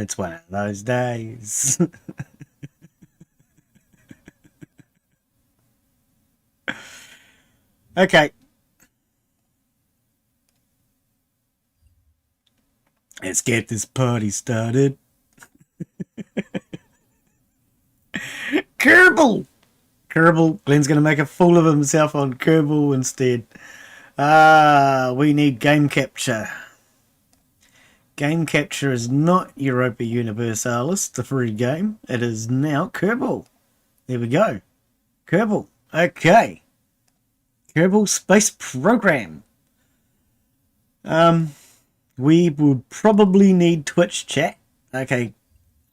It's one of those days. Okay. Let's get this party started. Kerbal! Kerbal. Glen's going to make a fool of himself on Kerbal instead. We need game capture. Game capture is not Europa Universalis, the free game. It is now Kerbal. There we go. Kerbal. Okay. Kerbal Space Program. We would probably need Twitch chat. Okay.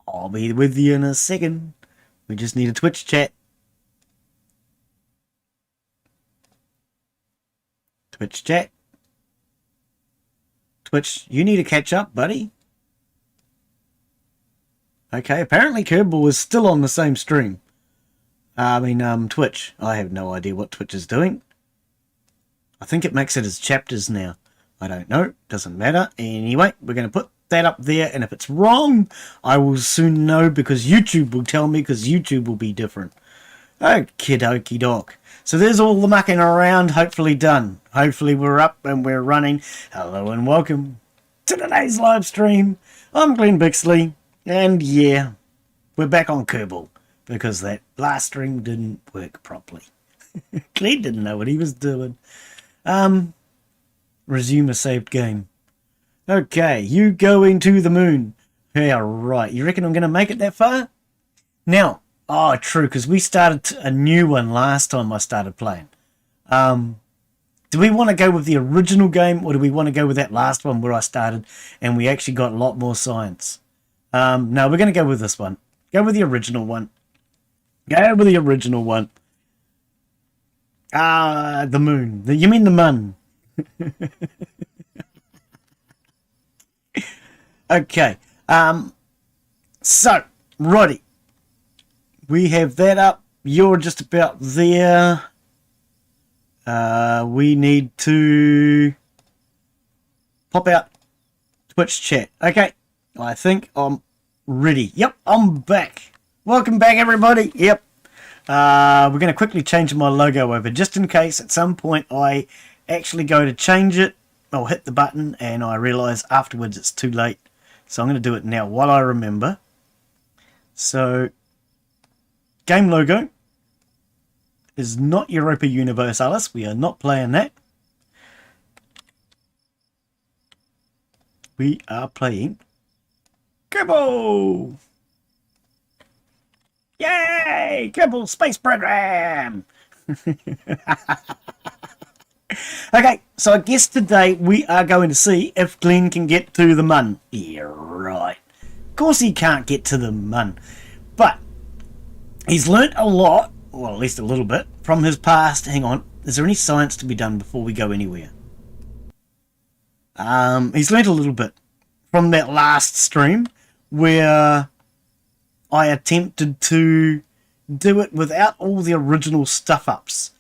I'll be with you in a second. We just need a Twitch chat. Twitch chat. Twitch, you need to catch up, buddy. Okay, apparently Kerbal is still on the same stream. Twitch. I have no idea what Twitch is doing. I think it makes it as chapters now. I don't know. Doesn't matter. Anyway, we're going to put that up there, and if it's wrong, I will soon know because YouTube will tell me because YouTube will be different. Okie dokie doke. So there's all the mucking around, hopefully done. Hopefully we're up and we're running. Hello and welcome to today's live stream. I'm Glen Bixley, and yeah, we're back on Kerbal because that last stream didn't work properly. Glen didn't know what he was doing. Resume a saved game. Okay, you going to the moon. Yeah, right. You reckon I'm going to make it that far? Now, oh, true, because we started a new one last time I started playing. Do we want to go with the original game, or do we want to go with that last one where I started and we actually got a lot more science? No, we're going to go with this one. Go with the original one. Go with the original one. The moon. You mean the mun? Okay. So, righty. We have that up. You're just about there. We need to pop out Twitch chat. Okay. I think I'm ready. Yep, I'm back. Welcome back, everybody. Yep. We're going to quickly change my logo over just in case at some point I actually go to change it. I'll hit the button and I realise afterwards it's too late. So I'm going to do it now while I remember. So, game logo is not Europa Universalis. We are not playing that. We are playing Kerbal! Yay! Kerbal Space Program! Okay, so I guess today we are going to see if Glen can get to the mun. Yeah, right. Of course he can't get to the mun. But he's learnt a lot, well at least a little bit, from his past. Hang on, is there any science to be done before we go anywhere? He's learnt a little bit from that last stream where I attempted to do it without all the original stuff-ups.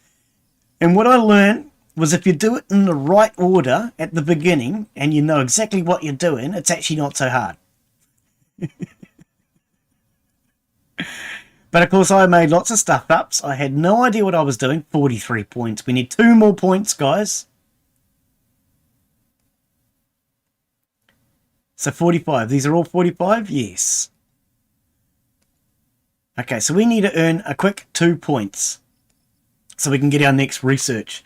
And what I learned was if you do it in the right order at the beginning and you know exactly what you're doing, it's actually not so hard. But of course I made lots of stuff-ups. I had no idea what I was doing. 43 points. We need 2 more points, guys. So 45. These are all 45? Yes. Okay, so we need to earn a quick 2 points so we can get our next research.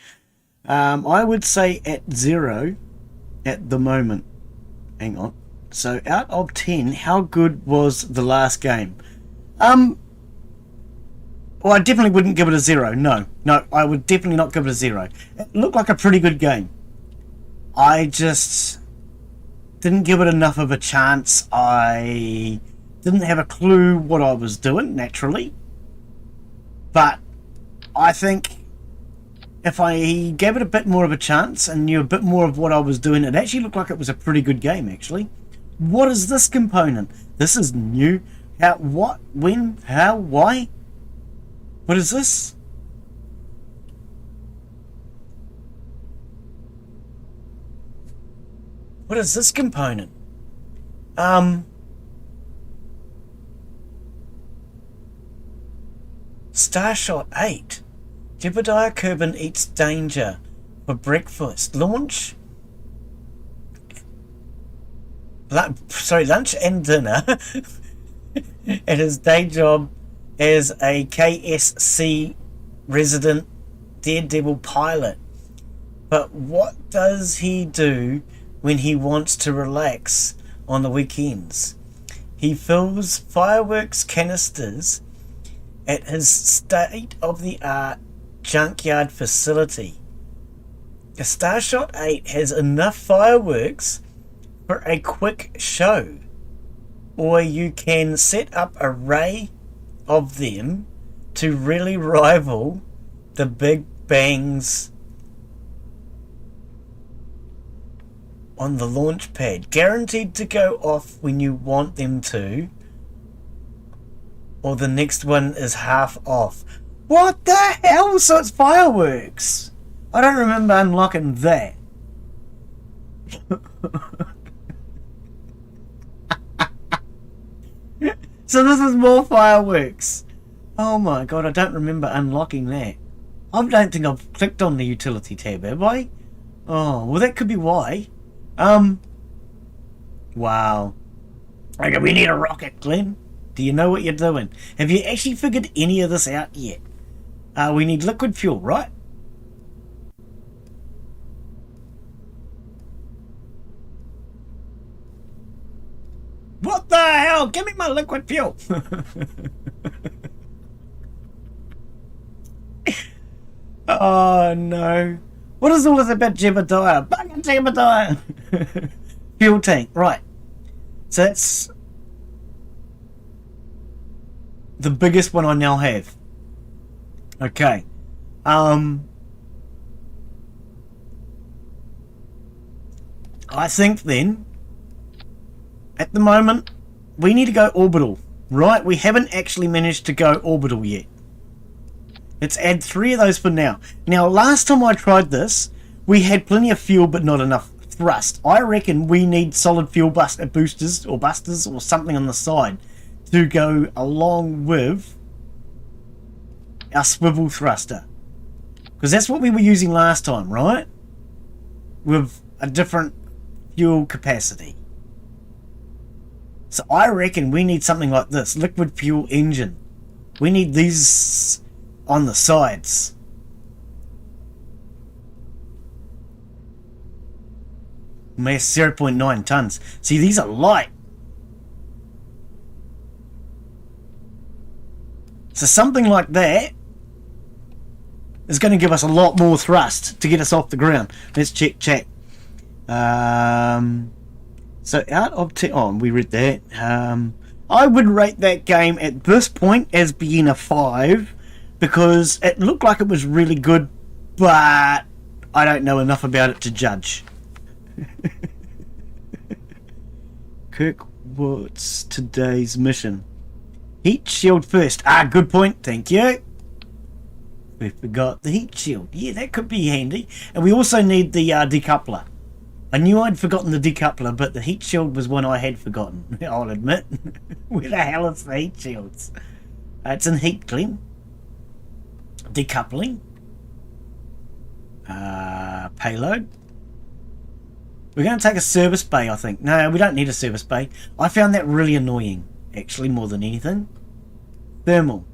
I would say at 0 at the moment. Hang on. So out of 10, how good was the last game? Well, I definitely wouldn't give it a 0. No, I would definitely not give it a 0. It looked like a pretty good game. I just didn't give it enough of a chance. I didn't have a clue what I was doing, naturally. But I think if I gave it a bit more of a chance and knew a bit more of what I was doing, it actually looked like it was a pretty good game, actually. What is this component? This is new. How, what, when, how, why? What is this? What is this component? Starshot 8. Jebediah Kerbin eats danger for breakfast. Lunch and dinner at his day job as a KSC resident Daredevil pilot. But what does he do when he wants to relax on the weekends? He fills fireworks canisters at his state-of-the-art junkyard facility. The Starshot 8 has enough fireworks for a quick show, or you can set up an array of them to really rival the Big Bangs on the launch pad, guaranteed to go off when you want them to, or the next one is half off. What the hell? So it's fireworks. I don't remember unlocking that. So this is more fireworks. Oh my god, I don't remember unlocking that. I don't think I've clicked on the utility tab, have I? Oh, well that could be why. Wow. Okay, we need a rocket, Glen. Do you know what you're doing? Have you actually figured any of this out yet? We need liquid fuel, right? What the hell? Give me my liquid fuel! Oh no. What is all this about Jebediah? Bugger Jebediah! Fuel tank, right. So that's the biggest one I now have. Okay. I think then, at the moment, we need to go orbital, right? We haven't actually managed to go orbital yet. Let's add 3 of those for now. Now, last time I tried this, we had plenty of fuel but not enough thrust. I reckon we need solid fuel boosters or something on the side to go along with our swivel thruster. Because that's what we were using last time, right? With a different fuel capacity. So I reckon we need something like this. Liquid fuel engine. We need these on the sides. Mass 0.9 tons. See, these are light. So something like that is going to give us a lot more thrust to get us off the ground. Let's check chat. So out of 10, oh, we read that. I would rate that game at this point as being a 5 because it looked like it was really good, but I don't know enough about it to judge. Kirk, what's today's mission? Heat shield first. Ah, good point. Thank you. We forgot the heat shield. Yeah, that could be handy. And we also need the decoupler. I knew I'd forgotten the decoupler, but the heat shield was one I had forgotten. I'll admit. Where the hell is the heat shields? It's in heat, Glen. Decoupling. Payload. We're going to take a service bay, I think. No, we don't need a service bay. I found that really annoying, actually, more than anything. Thermal.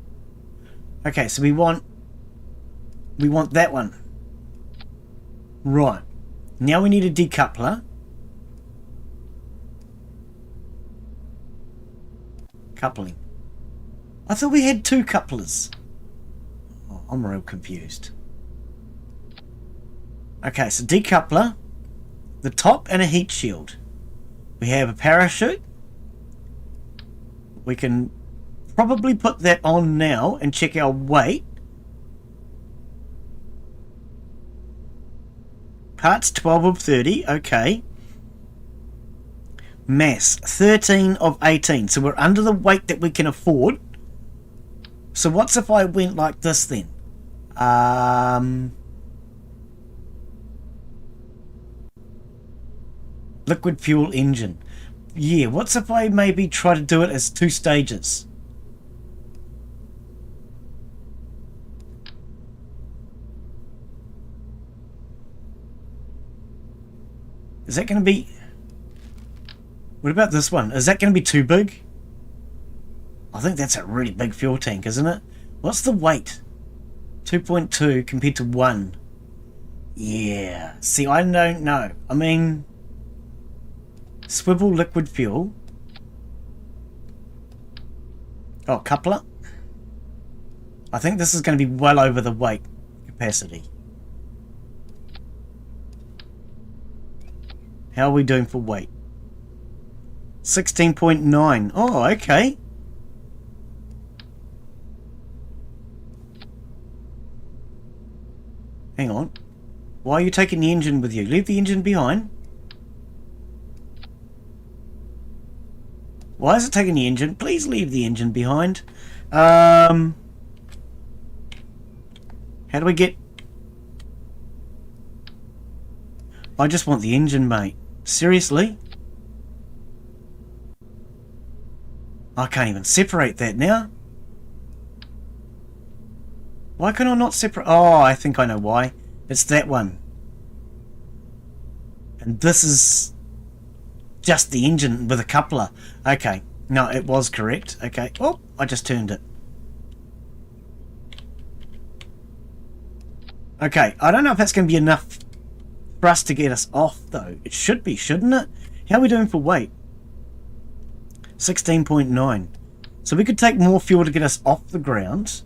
Okay, so we want that one. Right. Now we need a decoupler. Coupling. I thought we had 2 couplers. Oh, I'm real confused. Okay, so decoupler, the top, and a heat shield. We have a parachute. We can probably put that on now and check our weight. Parts 12 of 30, okay. Mass 13 of 18, so we're under the weight that we can afford. So what's if I went like this then? Liquid fuel engine. Yeah, what's if I maybe try to do it as 2 stages? Is that going to be... What about this one? Is that going to be too big? I think that's a really big fuel tank, isn't it? What's the weight? 2.2 compared to 1. Yeah. See, I don't know. I mean... Swivel liquid fuel. Oh, coupler. I think this is going to be well over the weight capacity. How are we doing for weight? 16.9. Oh, okay. Hang on. Why are you taking the engine with you? Leave the engine behind. Why is it taking the engine? Please leave the engine behind. How do we get... I just want the engine, mate. Seriously? I can't even separate that now. Why can I not separate... Oh, I think I know why. It's that one. And this is just the engine with a coupler. Okay. No, it was correct. Okay. Oh, I just turned it. Okay. I don't know if that's going to be enough for us to get us off, though. It should be, shouldn't it? How are we doing for weight? 16.9. So we could take more fuel to get us off the ground.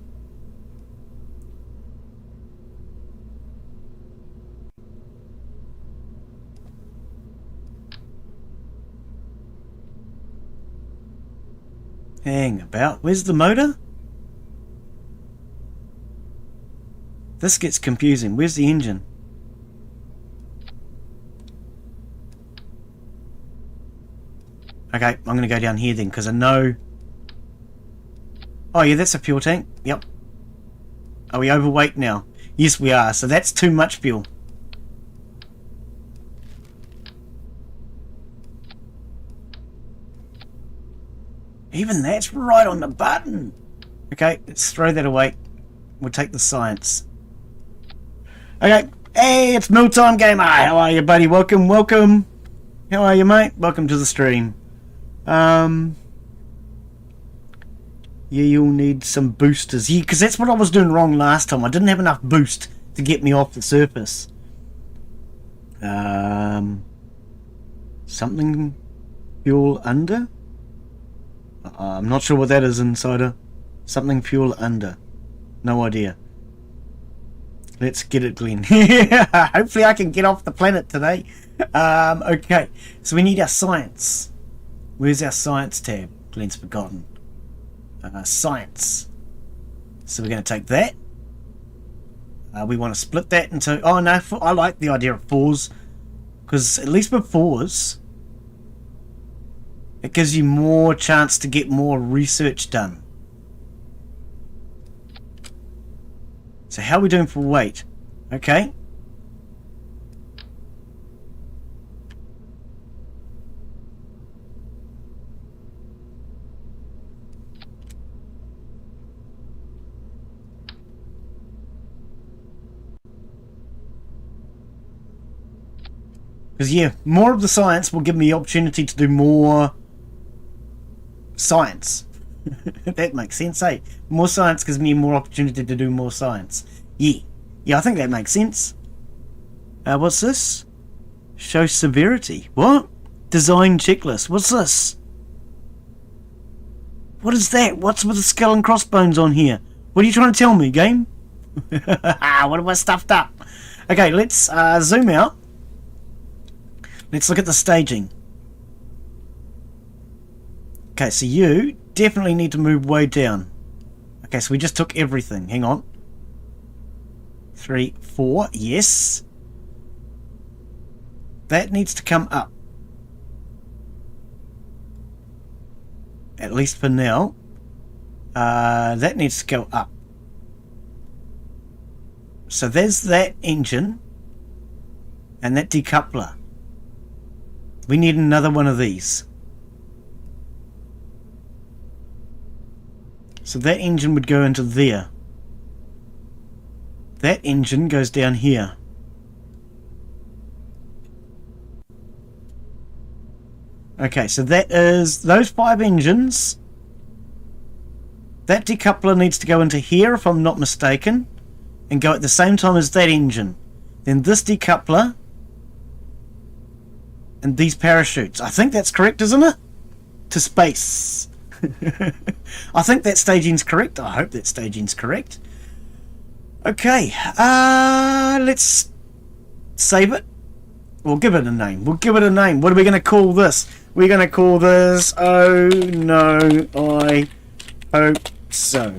Hang about. Where's the motor? This gets confusing. Where's the engine? Okay, I'm going to go down here then, because I know... Oh yeah, that's a fuel tank. Yep. Are we overweight now? Yes, we are. So that's too much fuel. Even that's right on the button. Okay, let's throw that away. We'll take the science. Okay. Hey, it's Mealtime Gamer. How are you, buddy? Welcome, welcome. How are you, mate? Welcome to the stream. Yeah, you'll need some boosters. Yeah, because that's what I was doing wrong last time. I didn't have enough boost to get me off the surface. Something fuel under? I'm not sure what that is, Insider. Something fuel under. No idea. Let's get it, Glen. Hopefully I can get off the planet today. Okay, so we need our science. Where's our science tab? Glen's forgotten. Science. So we're going to take that. We want to split that into... Oh no, I like the idea of 4s. Because at least with 4s... It gives you more chance to get more research done. So how are we doing for weight? Okay. Because yeah, more of the science will give me the opportunity to do more science. That makes sense, eh? More science gives me more opportunity to do more science. Yeah, I think that makes sense. What's this? Show severity. What? Design checklist. What's this? What is that? What's with the skull and crossbones on here? What are you trying to tell me, game? What have I stuffed up? Okay, let's zoom out. Let's look at the staging. Okay, so you definitely need to move way down. Okay, so we just took everything. Hang on. 3, 4. Yes. That needs to come up. At least for now. That needs to go up. So there's that engine. And that decoupler. We need another one of these. So that engine would go into there. That engine goes down here. Okay, so that is those 5 engines. That decoupler needs to go into here, if I'm not mistaken, and go at the same time as that engine. Then this decoupler and these parachutes. I think that's correct, isn't it? To space. I think that staging's correct. I hope that staging's correct. Okay, let's save it. We'll give it a name. We'll give it a name. What are we going to call this? We're going to call this... Oh, no, I hope so.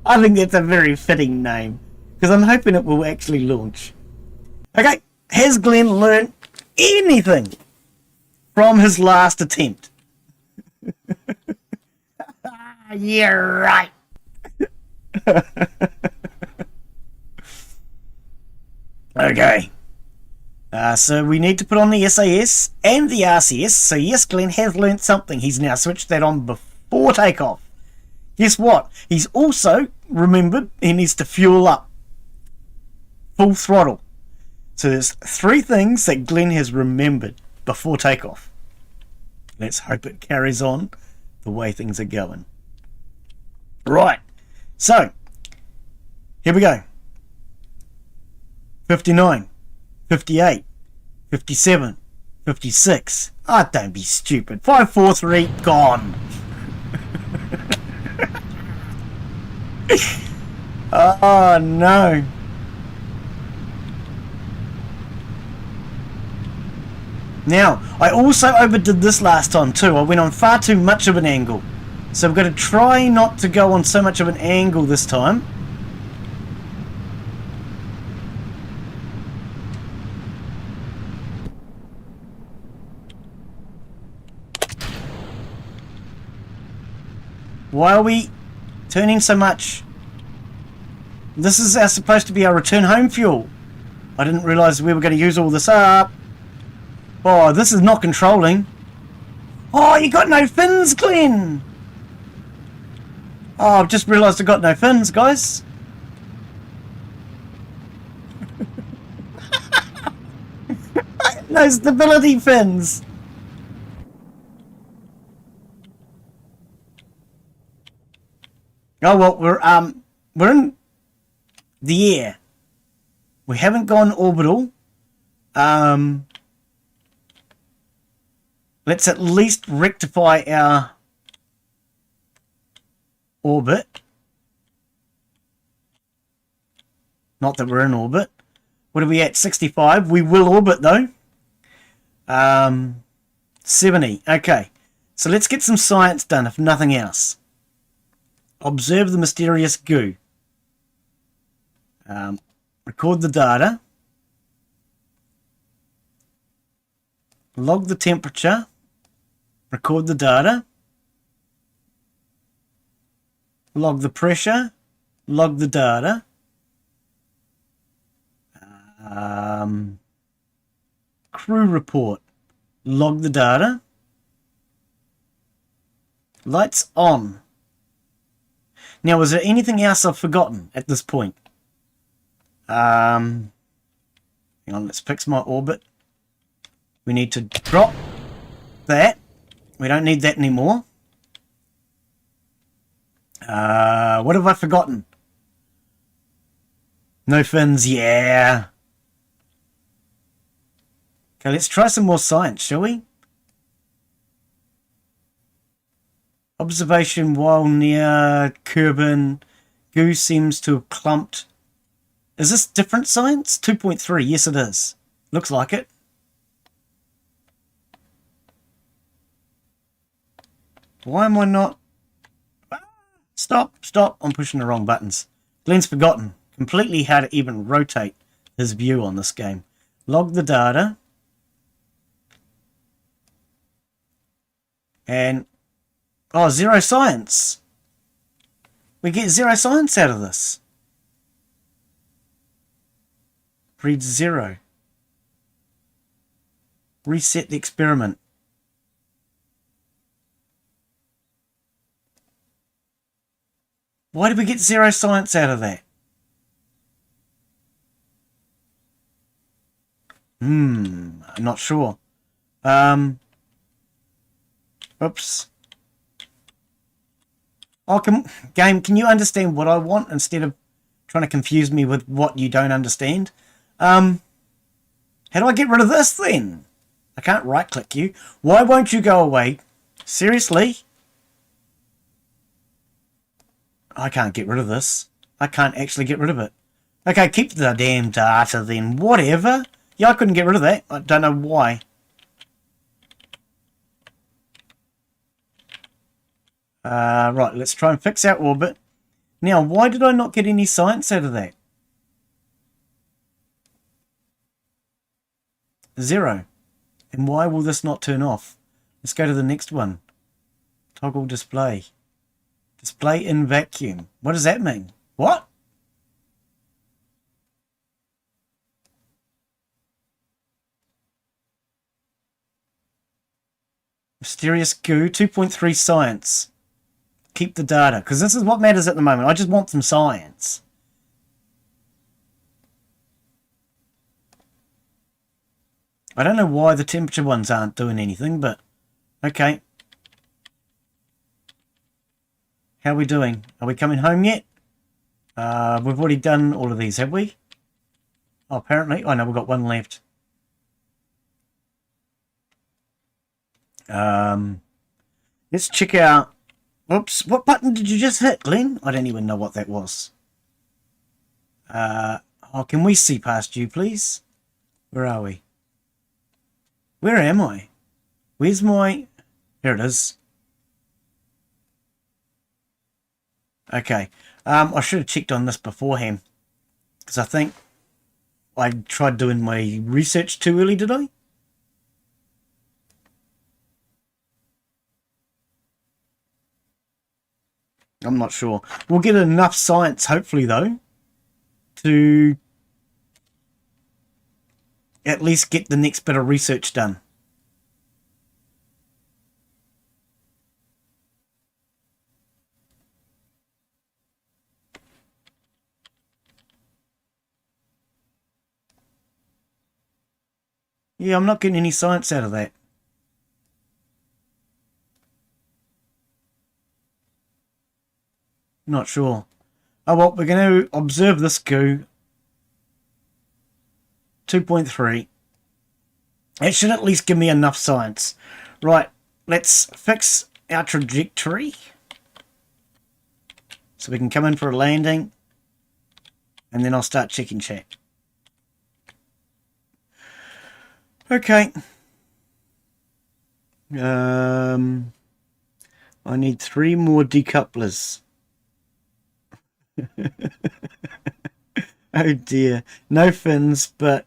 I think that's a very fitting name, because I'm hoping it will actually launch. Okay, has Glen learned anything from his last attempt? Yeah, right. Okay. So we need to put on the SAS and the RCS. So yes, Glen has learnt something. He's now switched that on before takeoff. Guess what? He's also remembered he needs to fuel up. Full throttle. So there's 3 things that Glen has remembered before takeoff. Let's hope it carries on the way things are going. Right. So, here we go. 59, 58, 57, 56. Ah, don't be stupid. 5, 4, 3, gone. Oh, no. Now, I also overdid this last time too. I went on far too much of an angle. So we've got to try not to go on so much of an angle this time. Why are we turning so much? This is supposed to be our return home fuel. I didn't realise we were going to use all this up. Oh, this is not controlling. Oh, you got no fins, Glen. Oh, I've just realised I got no fins, guys. No stability fins. Oh well, we're in the air. We haven't gone orbital. Let's at least rectify our orbit. Not that we're in orbit. What are we at? 65. We will orbit though. 70. Okay. So let's get some science done, if nothing else. Observe the mysterious goo. Record the data. Log the temperature. Record the data. Log the pressure. Log the data. Crew report. Log the data. Lights on. Now, is there anything else I've forgotten at this point? Hang on, let's fix my orbit. We need to drop that. We don't need that anymore. What have I forgotten? No fins, yeah. Okay, let's try some more science, shall we? Observation while near Kerbal. Goo seems to have clumped. Is this different science? 2.3, yes it is. Looks like it. Why am I not... Stop, I'm pushing the wrong buttons. Glen's forgotten completely how to even rotate his view on this game. Log the data. And... oh, 0 science. We get 0 science out of this. Read 0. Reset the experiment. Why did we get 0 science out of that? I'm not sure. Oops. Oh, game, can you understand what I want instead of trying to confuse me with what you don't understand? How do I get rid of this then? I can't right-click you. Why won't you go away? Seriously? I can't get rid of this. I can't actually get rid of it. Okay, keep the damn data then. Whatever. Yeah, I couldn't get rid of that. I don't know why. Right, let's try and fix our orbit. Now, why did I not get any science out of that? 0. And why will this not turn off? Let's go to the next one. Toggle display. Display in vacuum. What does that mean? What? Mysterious goo. 2.3 science. Keep the data. Because this is what matters at the moment. I just want some science. I don't know why the temperature ones aren't doing anything, but okay. How are we doing? Are we coming home yet? We've already done all of these, have we? Oh, apparently. Oh, no, we've got one left. Let's check out... Oops, what button did you just hit, Glen? I don't even know what that was. Oh, can we see past you, please? Where are we? Where am I? Where's my... Here it is. Okay. I should have checked on this beforehand. Because I think I tried doing my research too early, did I? I'm not sure. We'll get enough science, hopefully, though, to at least get the next bit of research done. Yeah, I'm not getting any science out of that. Not sure. Oh, well, we're going to observe this goo. 2.3. It should at least give me enough science. Right, let's fix our trajectory. So we can come in for a landing. And then I'll start checking chat. Okay. I need 3 more decouplers. Oh dear. No fins, but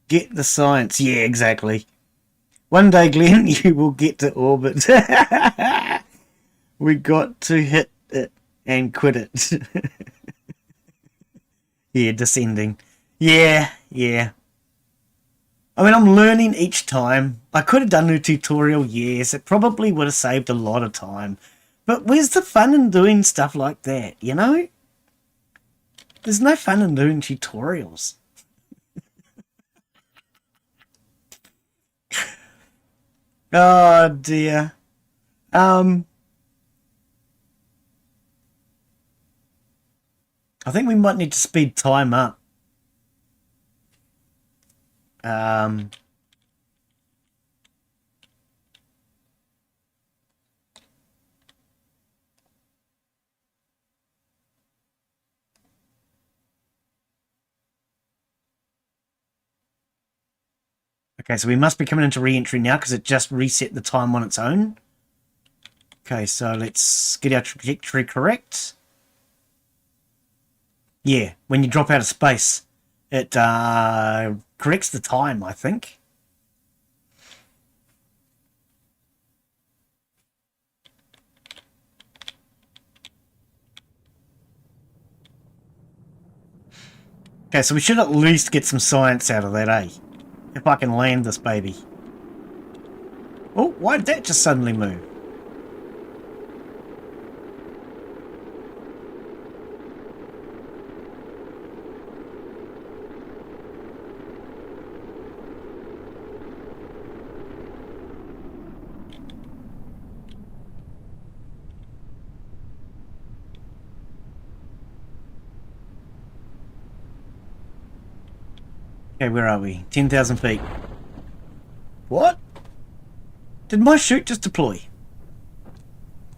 get the science. Yeah, exactly. One day, Glen, you will get to orbit. We got to hit it and quit it. Yeah, descending. Yeah. I mean, I'm learning each time. I could have done a tutorial, yes. It probably would have saved a lot of time. But where's the fun in doing stuff like that, you know? There's no fun in doing tutorials. Oh, dear. I think we might need to speed time up. Okay, so we must be coming into re-entry now because it just reset the time on its own. Okay, so let's get our trajectory correct. Yeah, when you drop out of space, it corrects the time, I think. Okay, so we should at least get some science out of that, eh? If I can land this baby. Oh, why did that just suddenly move? Okay, where are we? 10,000 feet. What? Did my chute just deploy?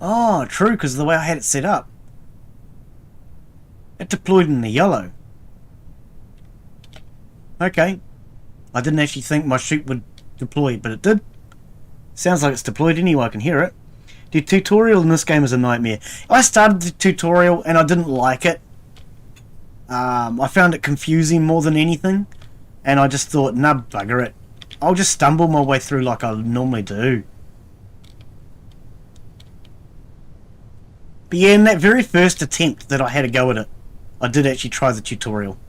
Oh, true, because of the way I had it set up. It deployed in the yellow. Okay. I didn't actually think my chute would deploy, but it did. Sounds like it's deployed anyway, I can hear it. The tutorial in this game is a nightmare. I started the tutorial and I didn't like it. I found it confusing more than anything. And I just thought, nah, bugger it. I'll just stumble my way through like I normally do. But yeah, in that very first attempt that I had a go at it, I did actually try the tutorial.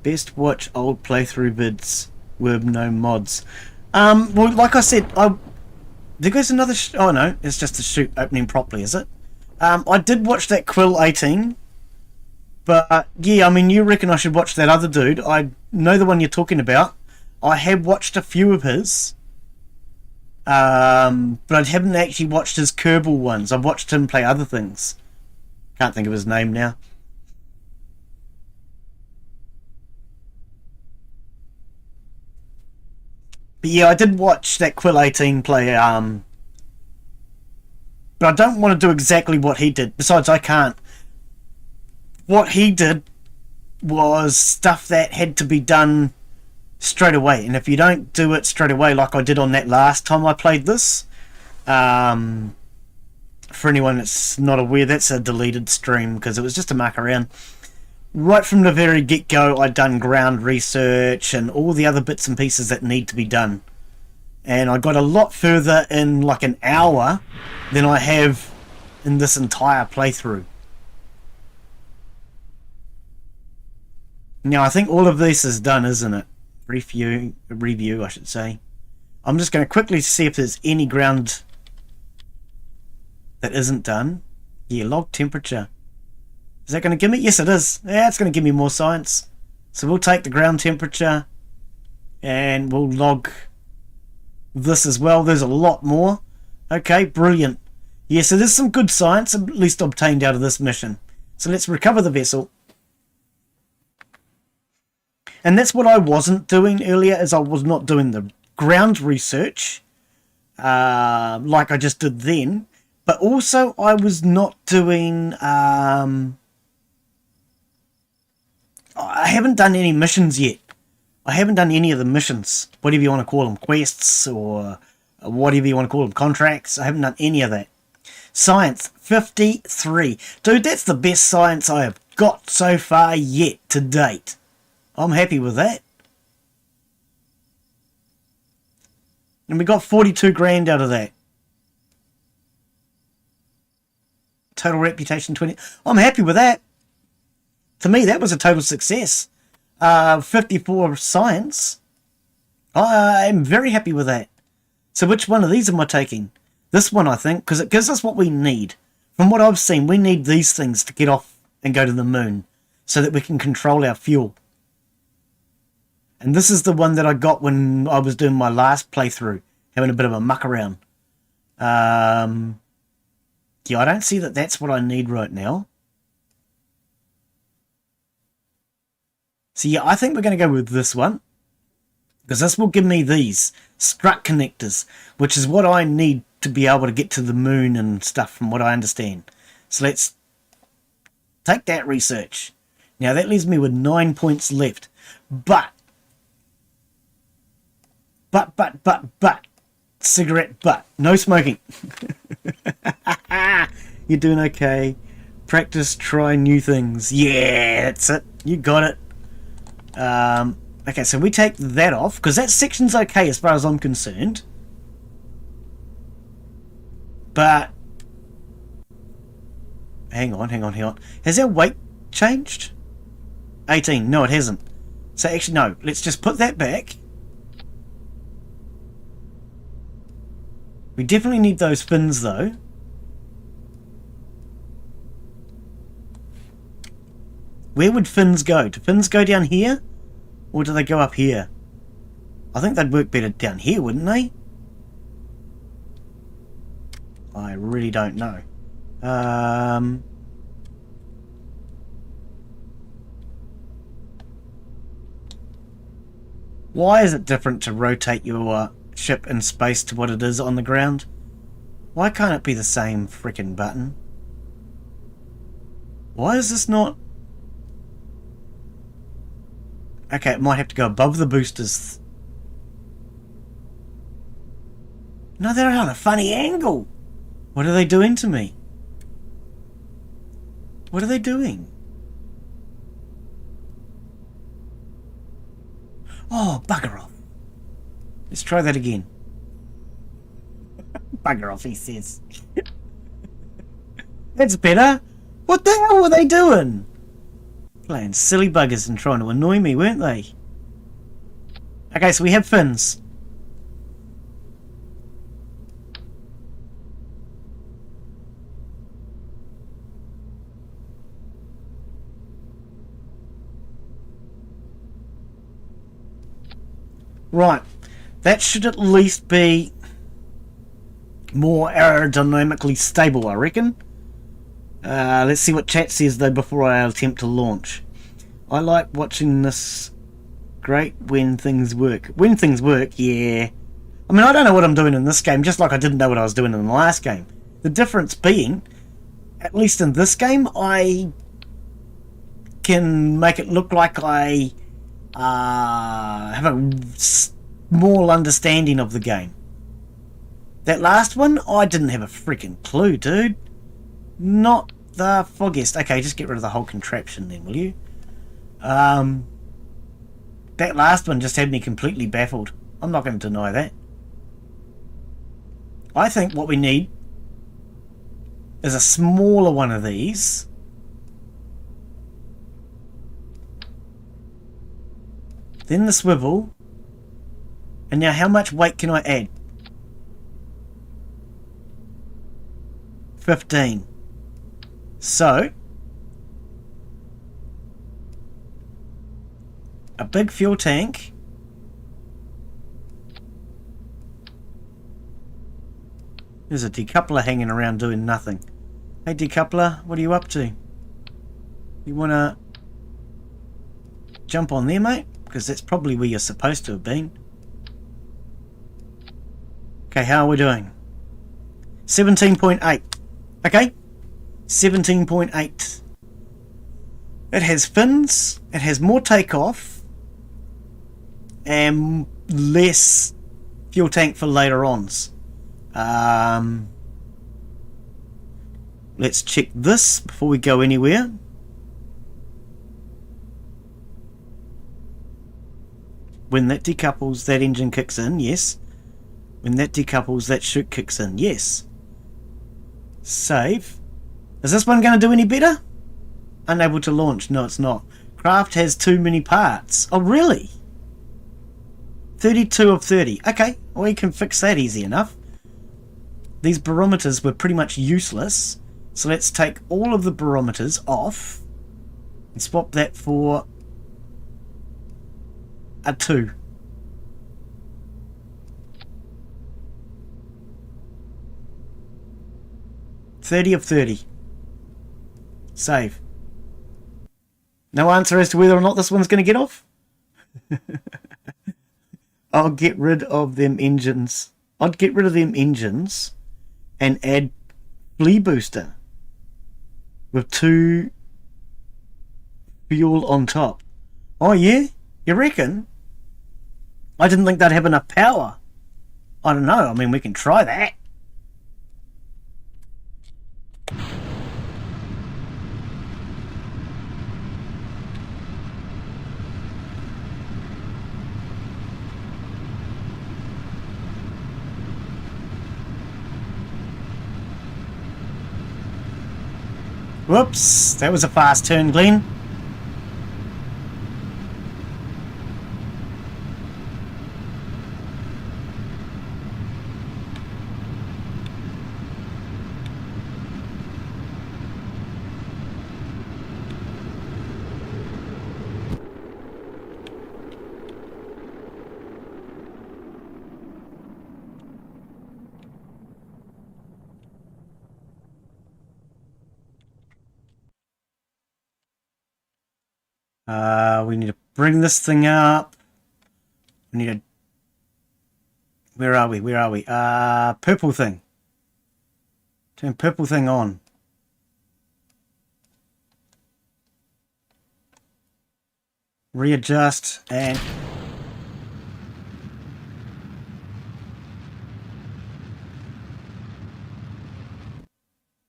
Best watch old playthrough vids with no mods. Well, like I said, there goes another... oh no, it's just the chute opening properly, is it? I did watch that Quill 18. But, yeah, I mean, you reckon I should watch that other dude. I know the one you're talking about. I have watched a few of his. But I haven't actually watched his Kerbal ones. I've watched him play other things. Can't think of his name now. But yeah, I did watch that Quill 18 play, but I don't want to do exactly what he did. Besides, I can't. What he did was stuff that had to be done straight away. And if you don't do it straight away, like I did on that last time I played this, for anyone that's not aware, that's a deleted stream because it was just a muck around. Right from the very get-go, I'd done ground research and all the other bits and pieces that need to be done. And I got a lot further in like an hour than I have in this entire playthrough. Now, I think all of this is done, isn't it? Review, I should say. I'm just going to quickly see if there's any ground that isn't done. Yeah, log temperature. Is that going to give me? Yes, it is. Yeah, it's going to give me more science. So we'll take the ground temperature and we'll log this as well. There's a lot more. Okay, brilliant. Yeah, so there's some good science, at least obtained out of this mission. So let's recover the vessel. And that's what I wasn't doing earlier, is I was not doing the ground research like I just did then. But also I was not doing... I haven't done any missions yet. I haven't done any of the missions. Whatever you want to call them, quests or whatever you want to call them, contracts. I haven't done any of that. Science, 53. Dude, that's the best science I have got so far yet to date. I'm happy with that. And we got 42 grand out of that. Total reputation 20. I'm happy with that. To me, that was a total success. 54 science. I'm very happy with that. So which one of these am I taking? This one, I think, because it gives us what we need. From what I've seen, we need these things to get off and go to the moon so that we can control our fuel. And this is the one that I got when I was doing my last playthrough, having a bit of a muck around. Yeah, I don't see that that's what I need right now. So yeah, I think we're going to go with this one. Because this will give me these strut connectors, which is what I need to be able to get to the moon and stuff from what I understand. So let's take that research. Now that leaves me with 9 points left. But, cigarette butt. No smoking. You're doing okay. Practice, try new things. Yeah, that's it. You got it. Okay, so we take that off, because that section's okay as far as I'm concerned. But, hang on. Has our weight changed? 18. No, it hasn't. So actually, no. Let's just put that back. We definitely need those fins, though. Where would fins go? Do fins go down here? Or do they go up here? I think they'd work better down here, wouldn't they? I really don't know. Why is it different to rotate your ship in space to what it is on the ground? Why can't it be the same frickin' button? Why is this not... Okay, it might have to go above the boosters. No, they're on a funny angle. What are they doing to me? What are they doing? Oh, bugger off. Let's try that again. Bugger off, he says. That's better. What the hell were they doing? Playing silly buggers and trying to annoy me, weren't they? Okay, so we have fins. Right. That should at least be more aerodynamically stable, I reckon. Let's see what chat says though before I attempt to launch. I like watching this. Great when things work. When things work, yeah. I mean, I don't know what I'm doing in this game, just like I didn't know what I was doing in the last game. The difference being, at least in this game, I can make it look like I have a small understanding of the game. That last one, I didn't have a freaking clue, dude. Not the foggiest. Okay, just get rid of the whole contraption then, will you? That last one just had me completely baffled. I'm not going to deny that. I think what we need is a smaller one of these. Then the swivel. And now how much weight can I add? 15. So, a big fuel tank. There's a decoupler hanging around doing nothing. Hey decoupler, what are you up to? You wanna jump on there, mate? Because that's probably where you're supposed to have been. Okay, how are we doing? 17.8. Okay, 17.8. It has fins, it has more takeoff, and less fuel tank for later ons. Let's check this before we go anywhere. When that decouples, that engine kicks in, yes. When that decouples, that chute kicks in, yes. Save. Is this one going to do any better? Unable to launch. No, it's not. Craft has too many parts. Oh, really? 32 of 30. Okay, we can fix that easy enough. These barometers were pretty much useless. So let's take all of the barometers off and swap that for a 2. $30 of 30. Save. No answer as to whether or not this one's going to get off? I'll get rid of them engines. I'd get rid of them engines and add flea booster with 2 fuel on top. Oh yeah? You reckon? I didn't think they'd have enough power. I don't know. I mean, we can try that. Whoops, that was a fast turn, Glen. We need to bring this thing up. We need a... Where are we? Where are we? Purple thing. Turn purple thing on. Readjust and...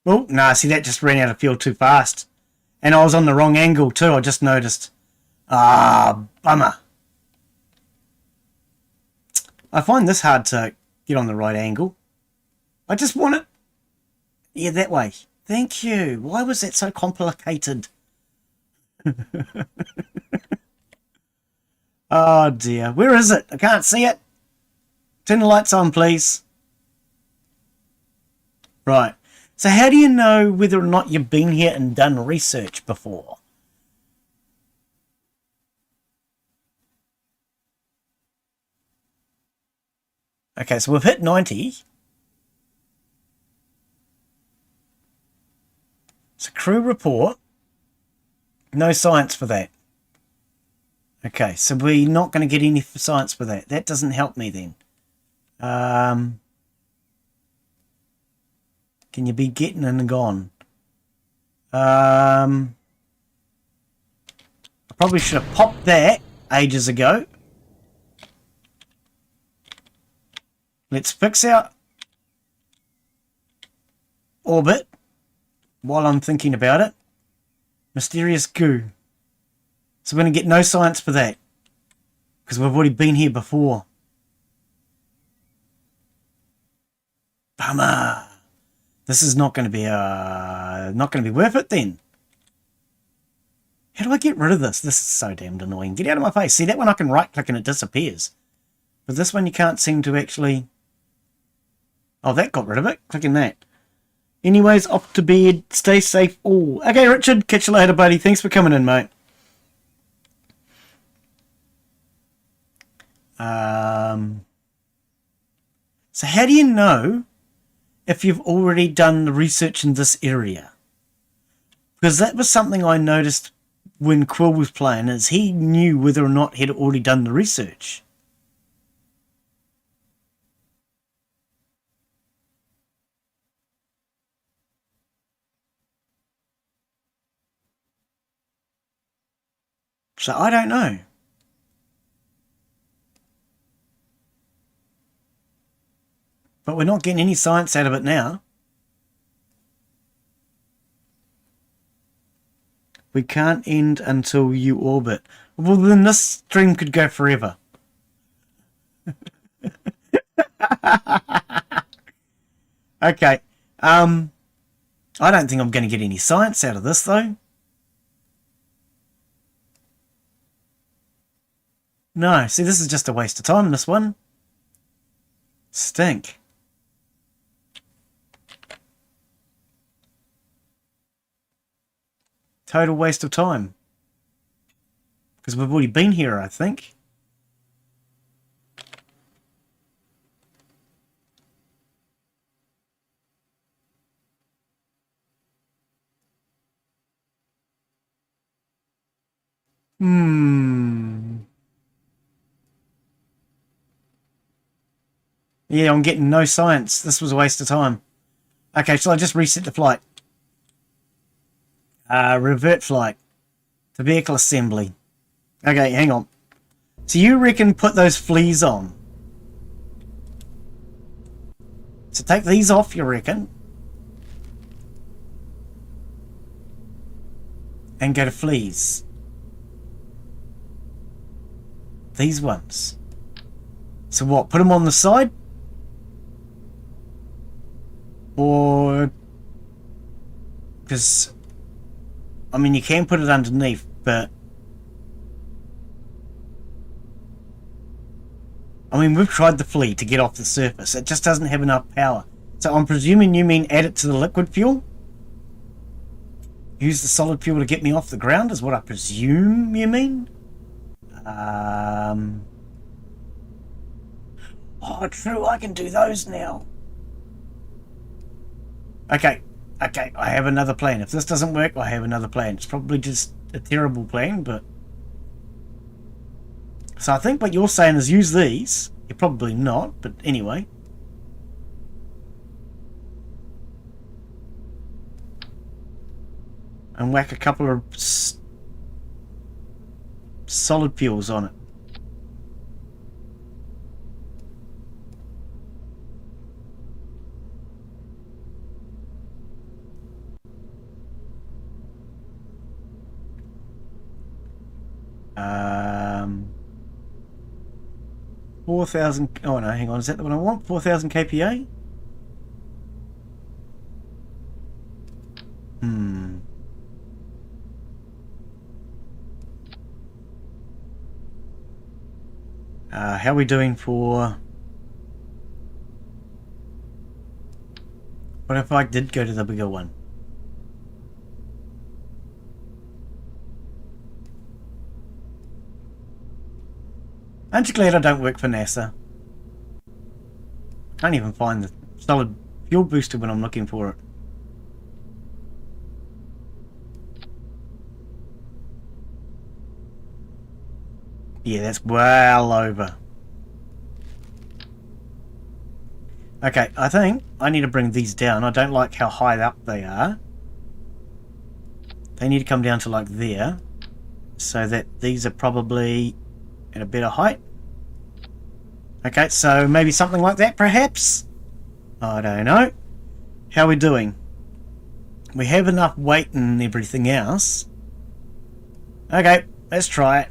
Oh, nah, see, that just ran out of fuel too fast. And I was on the wrong angle too, I just noticed. Ah, bummer. I find this hard to get on the right angle. I just want it... Yeah, that way. Thank you. Why was that so complicated? Oh dear. Where is it? I can't see it. Turn the lights on, please. Right. So how do you know whether or not you've been here and done research before? Okay, so we've hit 90. So crew report. No science for that. Okay, so we're not going to get any science for that. That doesn't help me then. Can you be getting and gone? I probably should have popped that ages ago. Let's fix our orbit while I'm thinking about it. Mysterious goo. So we're going to get no science for that because we've already been here before. Bummer. This is not going to be worth it then. How do I get rid of this? This is so damned annoying. Get out of my face. See, that one I can right click and it disappears. But this one you can't seem to actually... Oh, that got rid of it. Clicking that. Anyways, off to bed. Stay safe all. Okay, Richard. Catch you later, buddy. Thanks for coming in, mate. So how do you know if you've already done the research in this area? Because that was something I noticed when Quill was playing, is he knew whether or not he'd already done the research. So I don't know. But we're not getting any science out of it now. We can't end until you orbit. Well, then this stream could go forever. Okay. I don't think I'm going to get any science out of this, though. No, see, this is just a waste of time, this one. Stink. Total waste of time. Because we've already been here, I think. Yeah, I'm getting no science. This was a waste of time. Okay, shall I just reset the flight? Revert flight to vehicle assembly. Okay, hang on. So you reckon put those fleas on? So take these off, you reckon? And go to fleas. These ones. So what, put them on the side? Or... Because... I mean, you can put it underneath, but... I mean, we've tried the flea to get off the surface. It just doesn't have enough power. So I'm presuming you mean add it to the liquid fuel? Use the solid fuel to get me off the ground is what I presume you mean? Oh, true, I can do those now. Okay, I have another plan. If this doesn't work, I have another plan. It's probably just a terrible plan, but... So I think what you're saying is use these. You're probably not, but anyway. And whack a couple of solid fuels on it. Um, 4,000. Oh no, hang on. Is that the one I want? 4,000 kPa? How are we doing for... What if I did go to the bigger one? Aren't you glad I don't work for NASA? Can't even find the solid fuel booster when I'm looking for it. Yeah, that's well over. Okay, I think I need to bring these down. I don't like how high up they are. They need to come down to like there, so that these are probably at a better height. Okay, so maybe something like that, perhaps? I don't know. How are we doing? We have enough weight and everything else. Okay, let's try it.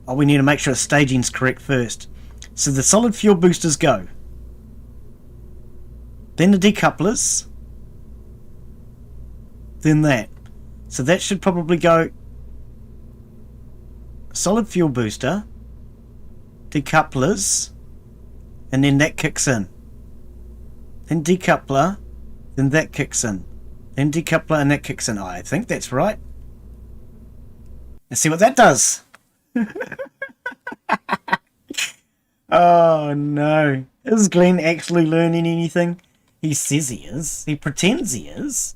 Oh, we need to make sure the staging's correct first. So the solid fuel boosters go. Then the decouplers. Then that. So that should probably go solid fuel booster, decouplers, and then that kicks in. Then decoupler, then that kicks in. Then decoupler and that kicks in. I think that's right. Let's see what that does. Oh no. Is Glen actually learning anything? He says he is. He pretends he is.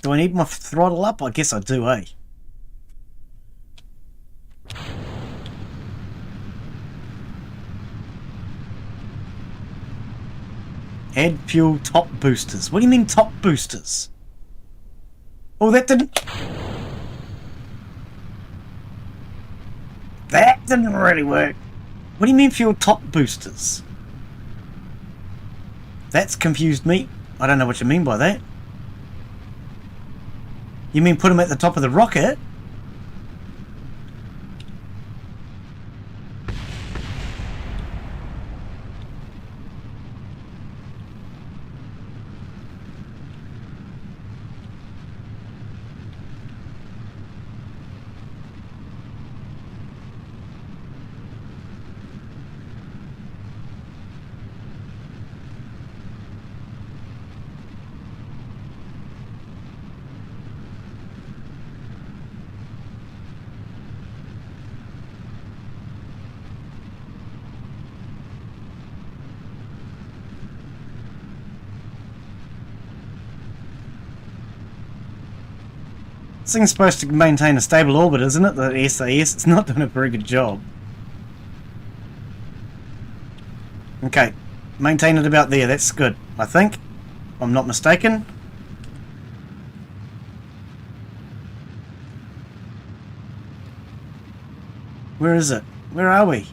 Do I need my throttle up? I guess I do, eh? Add fuel top boosters. What do you mean top boosters? Oh, that didn't... That didn't really work. What do you mean fuel top boosters? That's confused me. I don't know what you mean by that. You mean put them at the top of the rocket? This thing's supposed to maintain a stable orbit, isn't it? The SAS, it's not doing a very good job. Okay, maintain it about there, that's good, I think. If I'm not mistaken. Where is it? Where are we?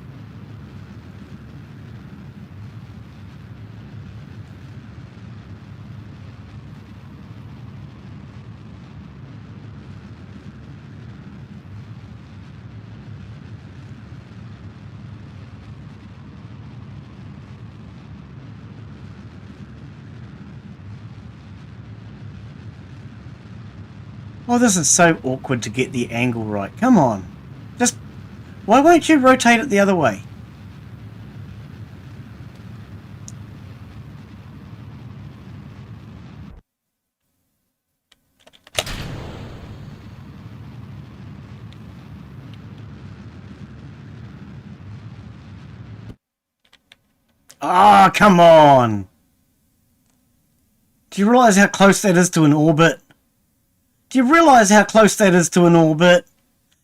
Oh, this is so awkward to get the angle right. Come on. Just... Why won't you rotate it the other way? Ah, oh, come on. Do you realise how close that is to an orbit? Do you realise how close that is to an orbit?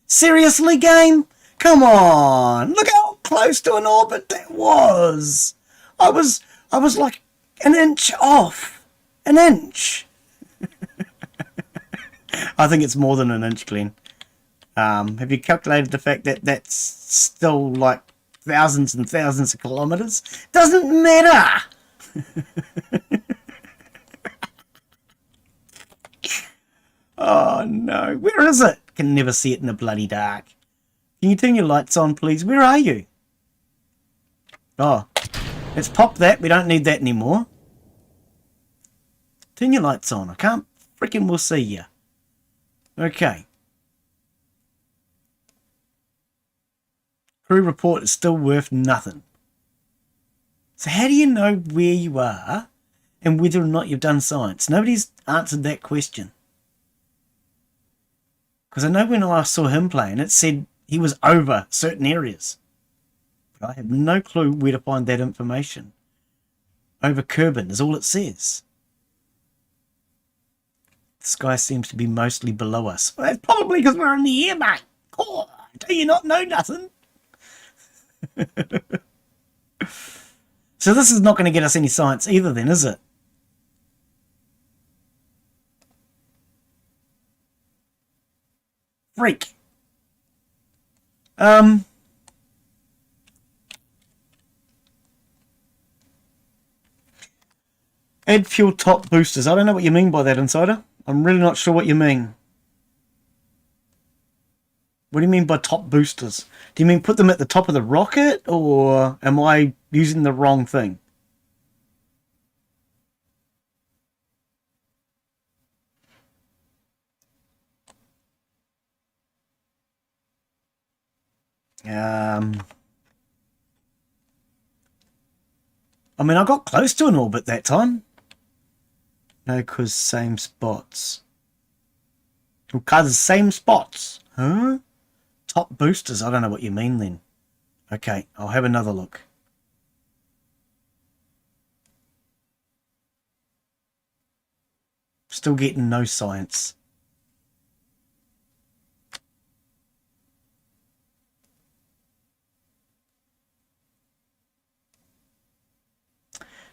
Seriously, game? Come on! Look how close to an orbit that was! I was like an inch off. An inch. I think it's more than an inch, Glen. Have you calculated the fact that that's still like thousands and thousands of kilometres? Doesn't matter! Oh no, where is it? Can never see it in the bloody dark. Can you turn your lights on, please? Where are you? Oh, let's pop that. We don't need that anymore. Turn your lights on. I can't freaking will see you. Okay. Crew report is still worth nothing. So how do you know where you are and whether or not you've done science? Nobody's answered that question. Because I know when I saw him playing, it said he was over certain areas. But I have no clue where to find that information. Over Kerbin is all it says. The sky seems to be mostly below us. Well, that's probably because we're in the air, mate. Oh, do you not know nothing? So this is not going to get us any science either then, is it? Freak. Add fuel top boosters. I don't know what you mean by that, Insider. I'm really not sure what you mean. What do you mean by top boosters? Do you mean put them at the top of the rocket, or am I using the wrong thing? I mean, I got close to an orbit that time. No, cause same spots. Cause same spots. Huh? Top boosters. I don't know what you mean then. Okay, I'll have another look. Still getting no science.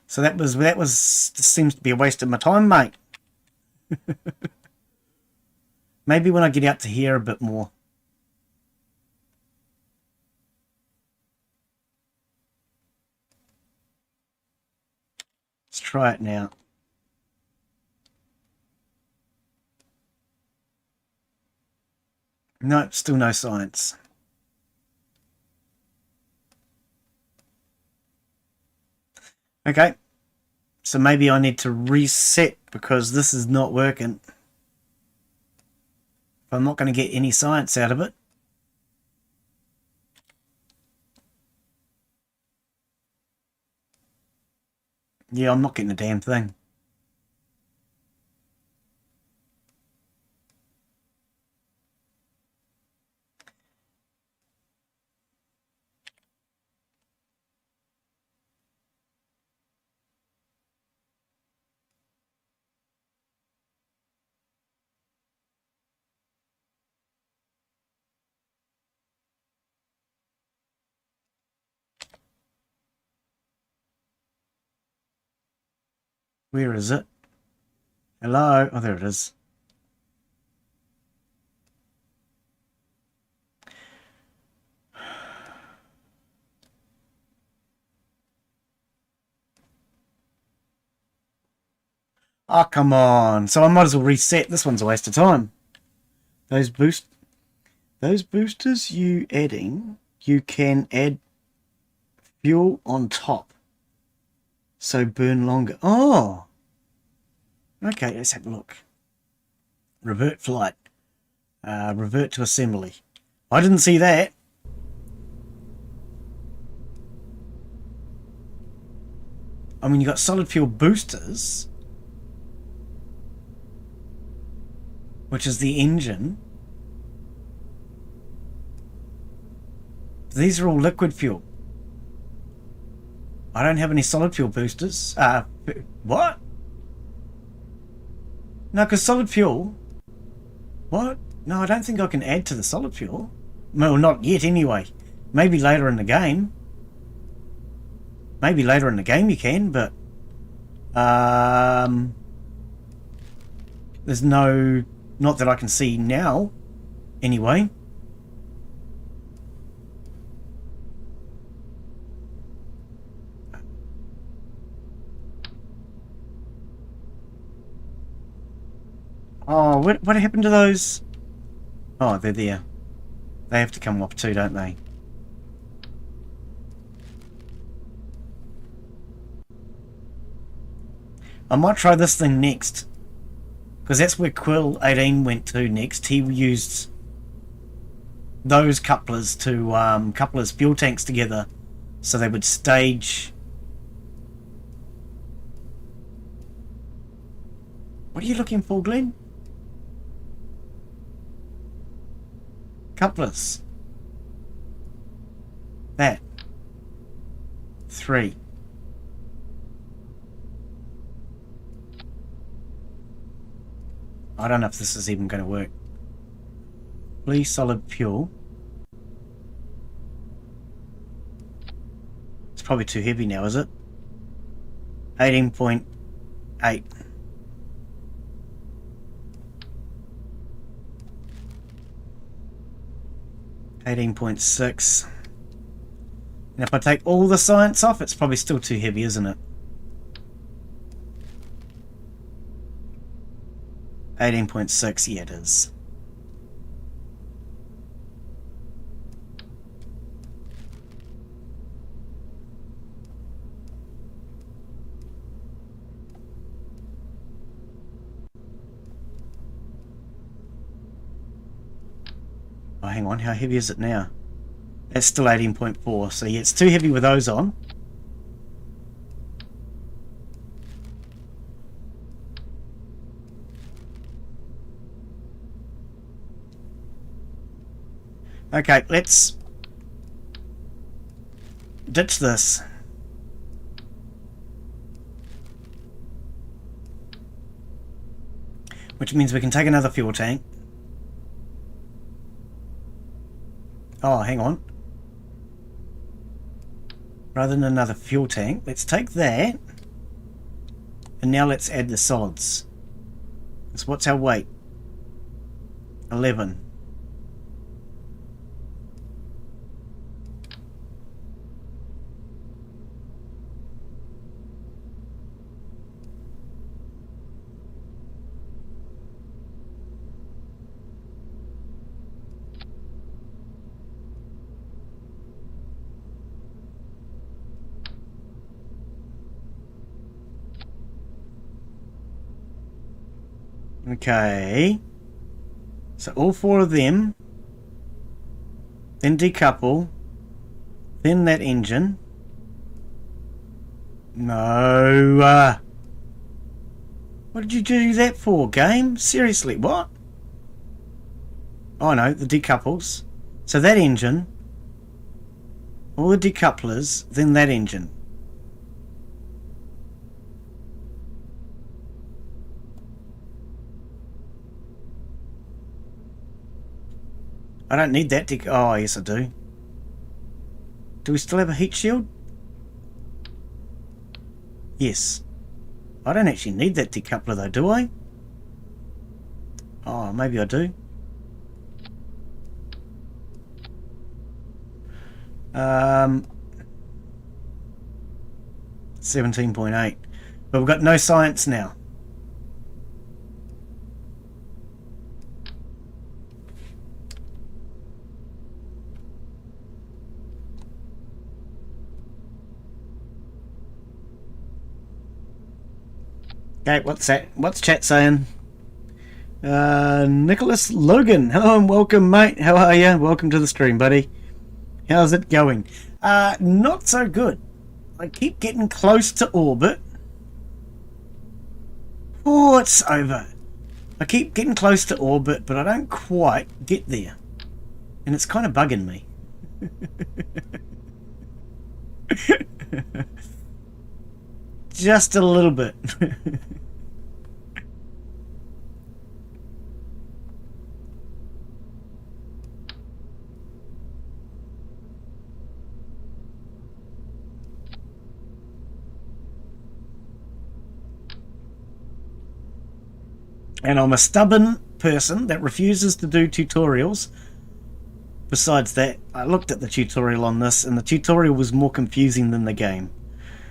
So that seems to be a waste of my time, mate. Maybe when I get out to here a bit more. Let's try it now. No, still no science. Okay, so maybe I need to reset because this is not working. If I'm not going to get any science out of it. Yeah, I'm not getting a damn thing. Where is it? Hello? Oh, there it is. Oh, come on. So I might as well reset. This one's a waste of time. Those boosters you adding, you can add fuel on top. So burn longer. Oh! Okay, let's have a look. Revert flight. Revert to assembly. I didn't see that. I mean, you got solid fuel boosters, which is the engine. These are all liquid fuel. I don't have any solid fuel boosters. What? No, because solid fuel What? No, I don't think I can add to the solid fuel. Well, not yet anyway. Maybe later in the game. Maybe later in the game you can, but... there's no... Not that I can see now, anyway. Oh, what happened to those? Oh, they're there. They have to come off too, don't they? I might try this thing next. Because that's where Quill 18 went to next. He used those couplers to couple his fuel tanks together so they would stage. What are you looking for, Glen? Couplers. That. 3. I don't know if this is even going to work. Please solid fuel. It's probably too heavy now, is it? 18.8. .6. And if I take all the science off, it's probably still too heavy, isn't it? 18.6, yeah it is. Oh, hang on, how heavy is it now? It's still 18.4, so yeah, it's too heavy with those on. Okay, let's ditch this. Which means we can take another fuel tank. Oh, hang on. Rather than another fuel tank, let's take that. And now let's add the solids. So what's our weight? 11. Okay, so all 4 of them, then decouple, then that engine. No, what did you do that for, game? Seriously, what? Oh no, the decouples. So that engine, all the decouplers, then that engine. I don't need that oh, yes I do. Do we still have a heat shield? Yes. I don't actually need that decoupler though, do I? Oh, maybe I do. 17.8. But we've got no science now. Okay, what's that? What's chat saying? Nicholas Logan. Hello and welcome, mate. How are you? Welcome to the stream, buddy. How's it going? Not so good. I keep getting close to orbit. Oh, it's over. I keep getting close to orbit, but I don't quite get there. And it's kind of bugging me. Just a little bit. And I'm a stubborn person that refuses to do tutorials. Besides that, I looked at the tutorial on this, and the tutorial was more confusing than the game.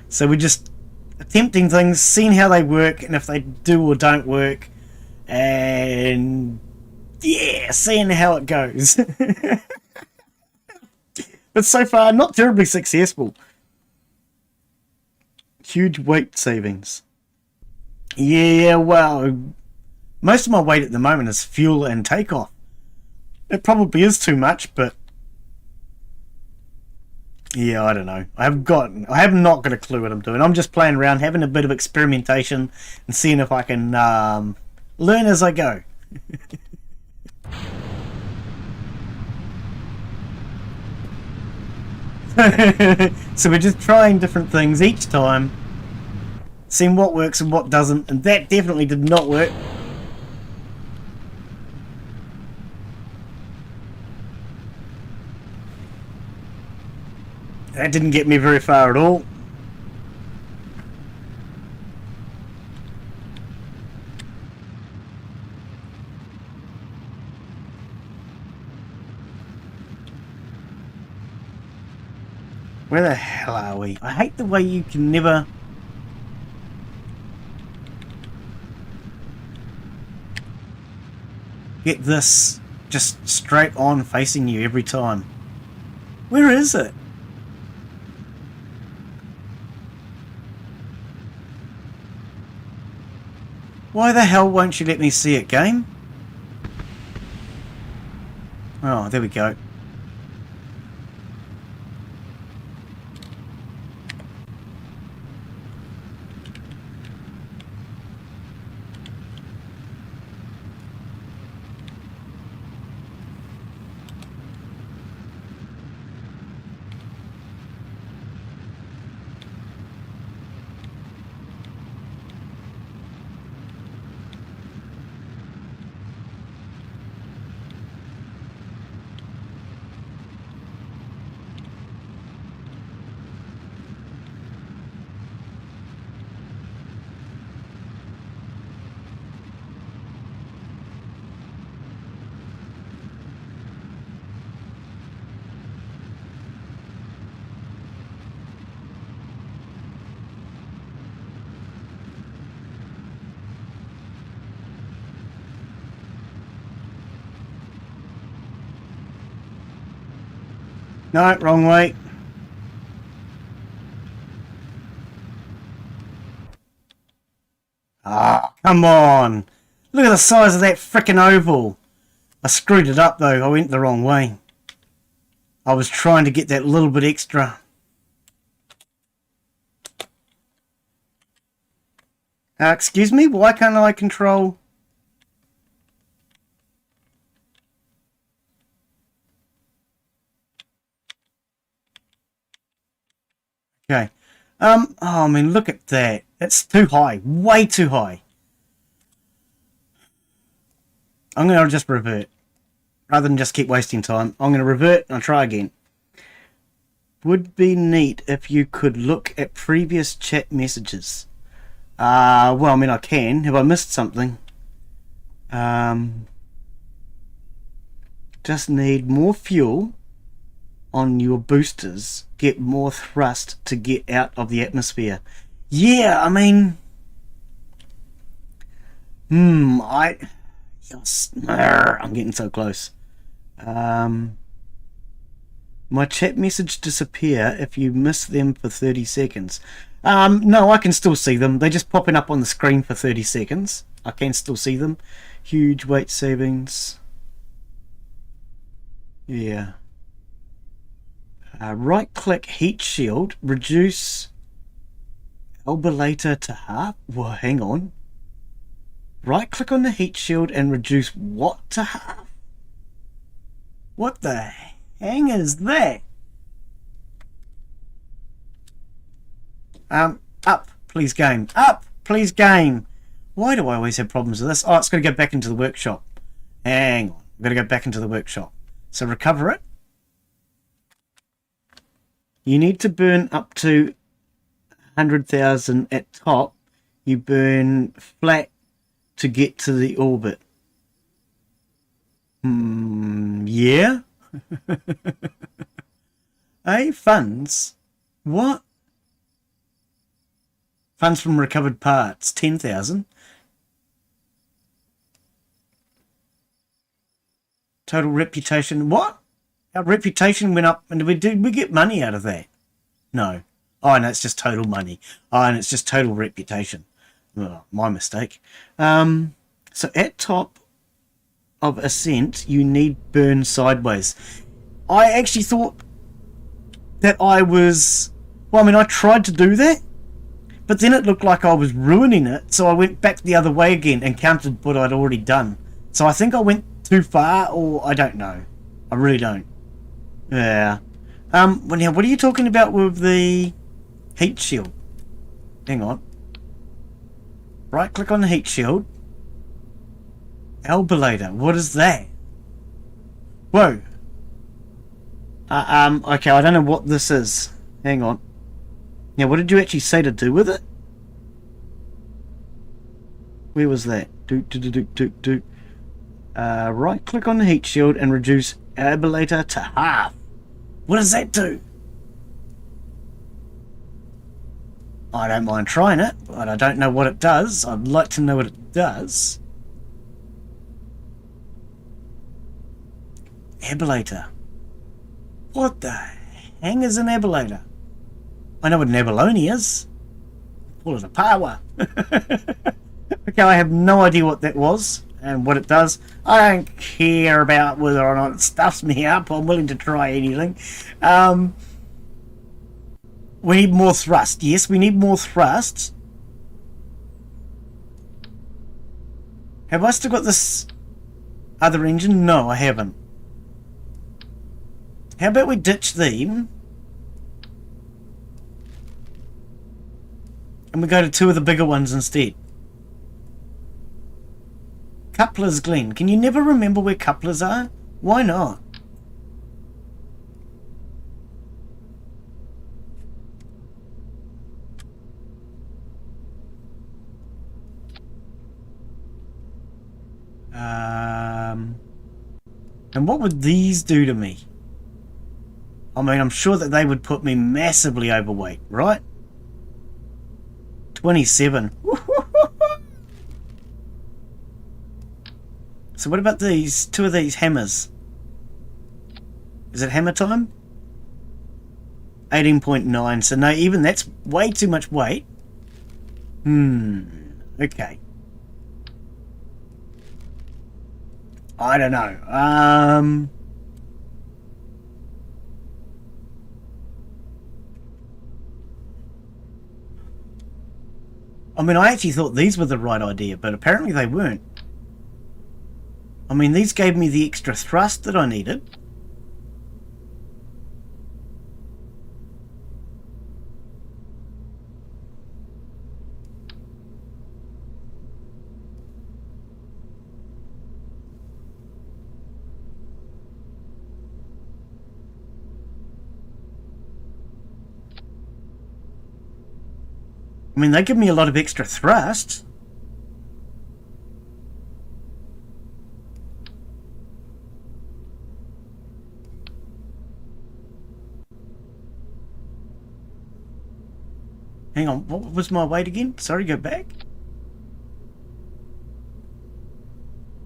So we're just attempting things, seeing how they work, and if they do or don't work, and yeah, seeing how it goes. But so far, not terribly successful. Huge weight savings. Yeah, well, most of my weight at the moment is fuel and takeoff. It probably is too much, but yeah, I don't know. I have not got a clue what I'm doing. I'm just playing around, having a bit of experimentation, and seeing if I can learn as I go. So we're just trying different things each time, seeing what works and what doesn't, and that definitely did not work. That didn't get me very far at all. Where the hell are we? I hate the way you can never... get this just straight on facing you every time. Where is it? Why the hell won't you let me see it, game? Oh, there we go. No, wrong way. Ah, come on. Look at the size of that frickin' oval. I screwed it up though. I went the wrong way. I was trying to get that little bit extra. Excuse me? Why can't I control... Okay. Oh, I mean, look at that. That's too high. Way too high. I'm going to just revert. Rather than just keep wasting time, I'm going to revert and I'll try again. Would be neat if you could look at previous chat messages. Well, I mean, I can. Have I missed something? Just need more fuel on your boosters, get more thrust to get out of the atmosphere. Yeah, I mean... Yes, I'm getting so close. My chat message disappear if you miss them for 30 seconds. No, I can still see them. They're just popping up on the screen for 30 seconds. I can still see them. Huge weight savings. Yeah. Right click heat shield, reduce albulator to half. Well, hang on. Right click on the heat shield and reduce what to half? What the hang is that? Up, please game. Up, please game. Why do I always have problems with this? Oh, it's got to go back into the workshop. Hang on. I've got to go back into the workshop. So recover it. You need to burn up to 100,000 at top. You burn flat to get to the orbit. Yeah? Hey, funds? What? Funds from recovered parts, 10,000. Total reputation, what? Our reputation went up, and did we get money out of that? No. Oh, no, it's just total money. Oh, and it's just total reputation. Oh, my mistake. So at top of ascent, you need burn sideways. I actually thought that I was... Well, I mean, I tried to do that, but then it looked like I was ruining it, so I went back the other way again and counted what I'd already done. So I think I went too far, or I don't know. I really don't. Yeah. Well, now, what are you talking about with the heat shield? Hang on. Right click on the heat shield. Albulator. What is that? Whoa. Okay, I don't know what this is. Hang on. Now, what did you actually say to do with it? Where was that? Right click on the heat shield and reduce albulator to half. What does that do? I don't mind trying it, but I don't know what it does. I'd like to know what it does. Albulator. What the hang is an albulator? I know what an abalone is. Call it a power. Okay, I have no idea what that was and what it does. I don't care about whether or not it stuffs me up. I'm willing to try anything. We need more thrust. Yes, we need more thrust. Have I still got this other engine? No, I haven't. How about we ditch them and we go to two of the bigger ones instead? Couplers, Glen. Can you never remember where couplers are? Why not? And what would these do to me? I mean, I'm sure that they would put me massively overweight, right? 27. So what about these, two of these hammers? Is it hammer time? 18.9. So no, even that's way too much weight. Okay. I don't know. I mean, I actually thought these were the right idea, but apparently they weren't. I mean, these gave me the extra thrust that I needed. I mean, they give me a lot of extra thrust. Hang on, what was my weight again? Sorry, go back.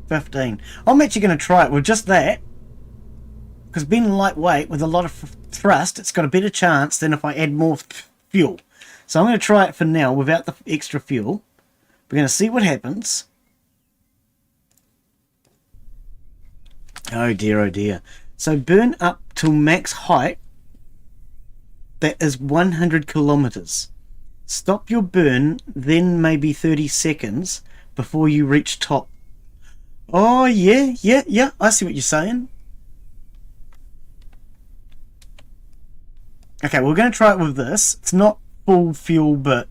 15. I'm actually going to try it with just that. Because being lightweight with a lot of thrust, it's got a better chance than if I add more fuel. So I'm going to try it for now without the extra fuel. We're going to see what happens. Oh dear, oh dear. So burn up to max height. That is 100 kilometers. Stop your burn, then maybe 30 seconds before you reach top. Oh, yeah. I see what you're saying. Okay, we're going to try it with this. It's not full fuel, but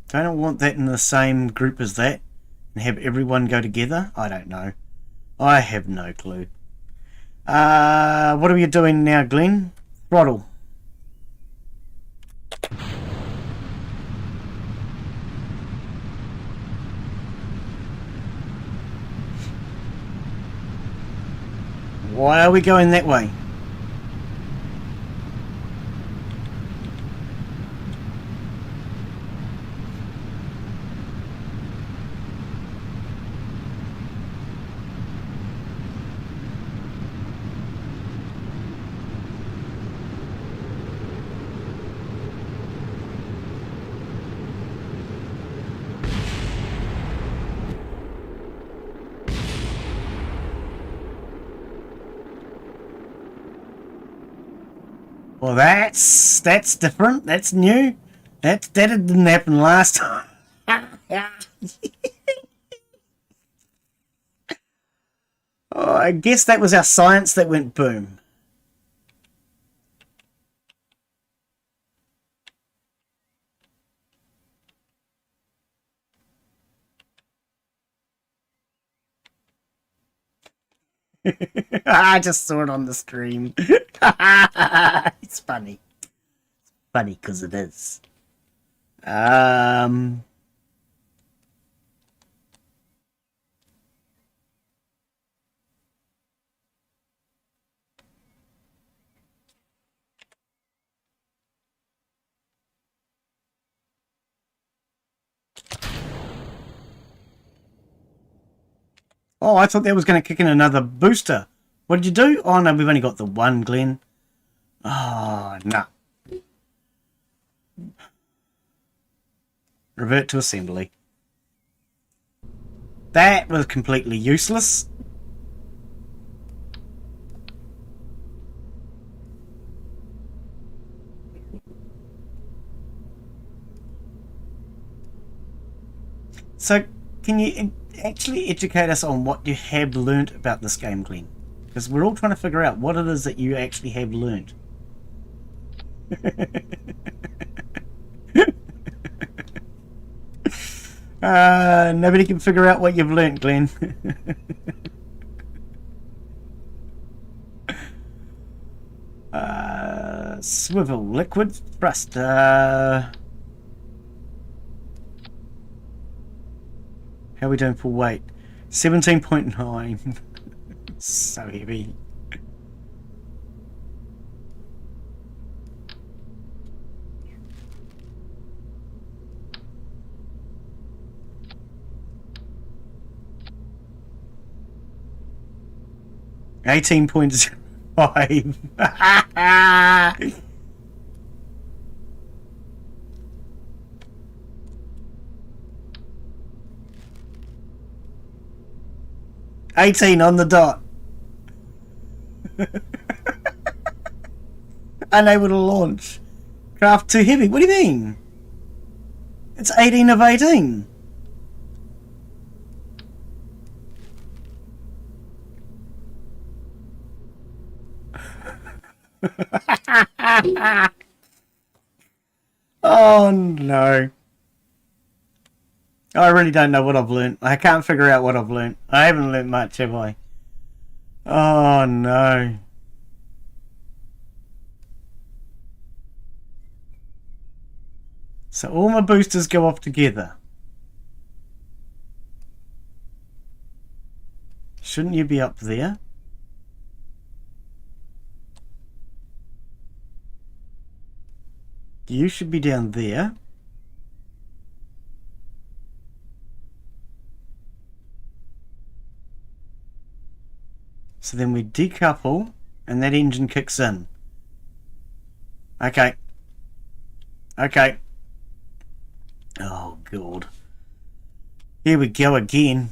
don't want that in the same group as that and have everyone go together. I don't know. I have no clue. What are we doing now, Glen? Throttle. Why are we going that way? Well, that's different. That's new. That didn't happen last time. Oh, I guess that was our science that went boom. I just saw it on the stream. It's funny. Funny because it is. Oh, I thought that was going to kick in another booster. What did you do? Oh, no, we've only got the one, Glen. Oh, no. Revert to assembly. That was completely useless. So, can you actually educate us on what you have learnt about this game, Glen? Because we're all trying to figure out what it is that you actually have learnt. Nobody can figure out what you've learnt, Glen. Swivel, liquid thrust. How are we doing for weight? 17.9. So heavy. $18.05. 18 on the dot. Unable to launch. Craft too heavy. What do you mean? It's 18 of 18. Oh no. I really don't know what I've learnt. I can't figure out what I've learnt. I haven't learnt much, have I? Oh no. So all my boosters go off together. Shouldn't you be up there? You should be down there. So then we decouple and that engine kicks in. Okay. Okay. Oh god. Here we go again.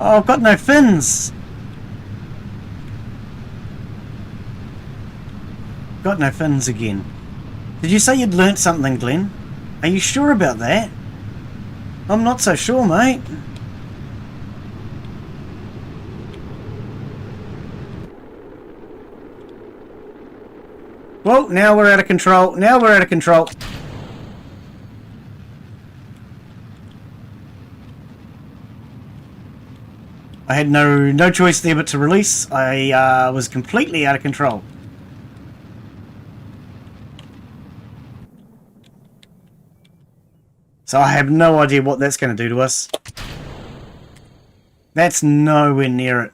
Oh, I've got no fins. Got no fins again. Did you say you'd learnt something, Glen? Are you sure about that? I'm not so sure, mate. Well, now we're out of control. Now we're out of control. I had no choice there but to release. I was completely out of control. So I have no idea what that's going to do to us. That's nowhere near it.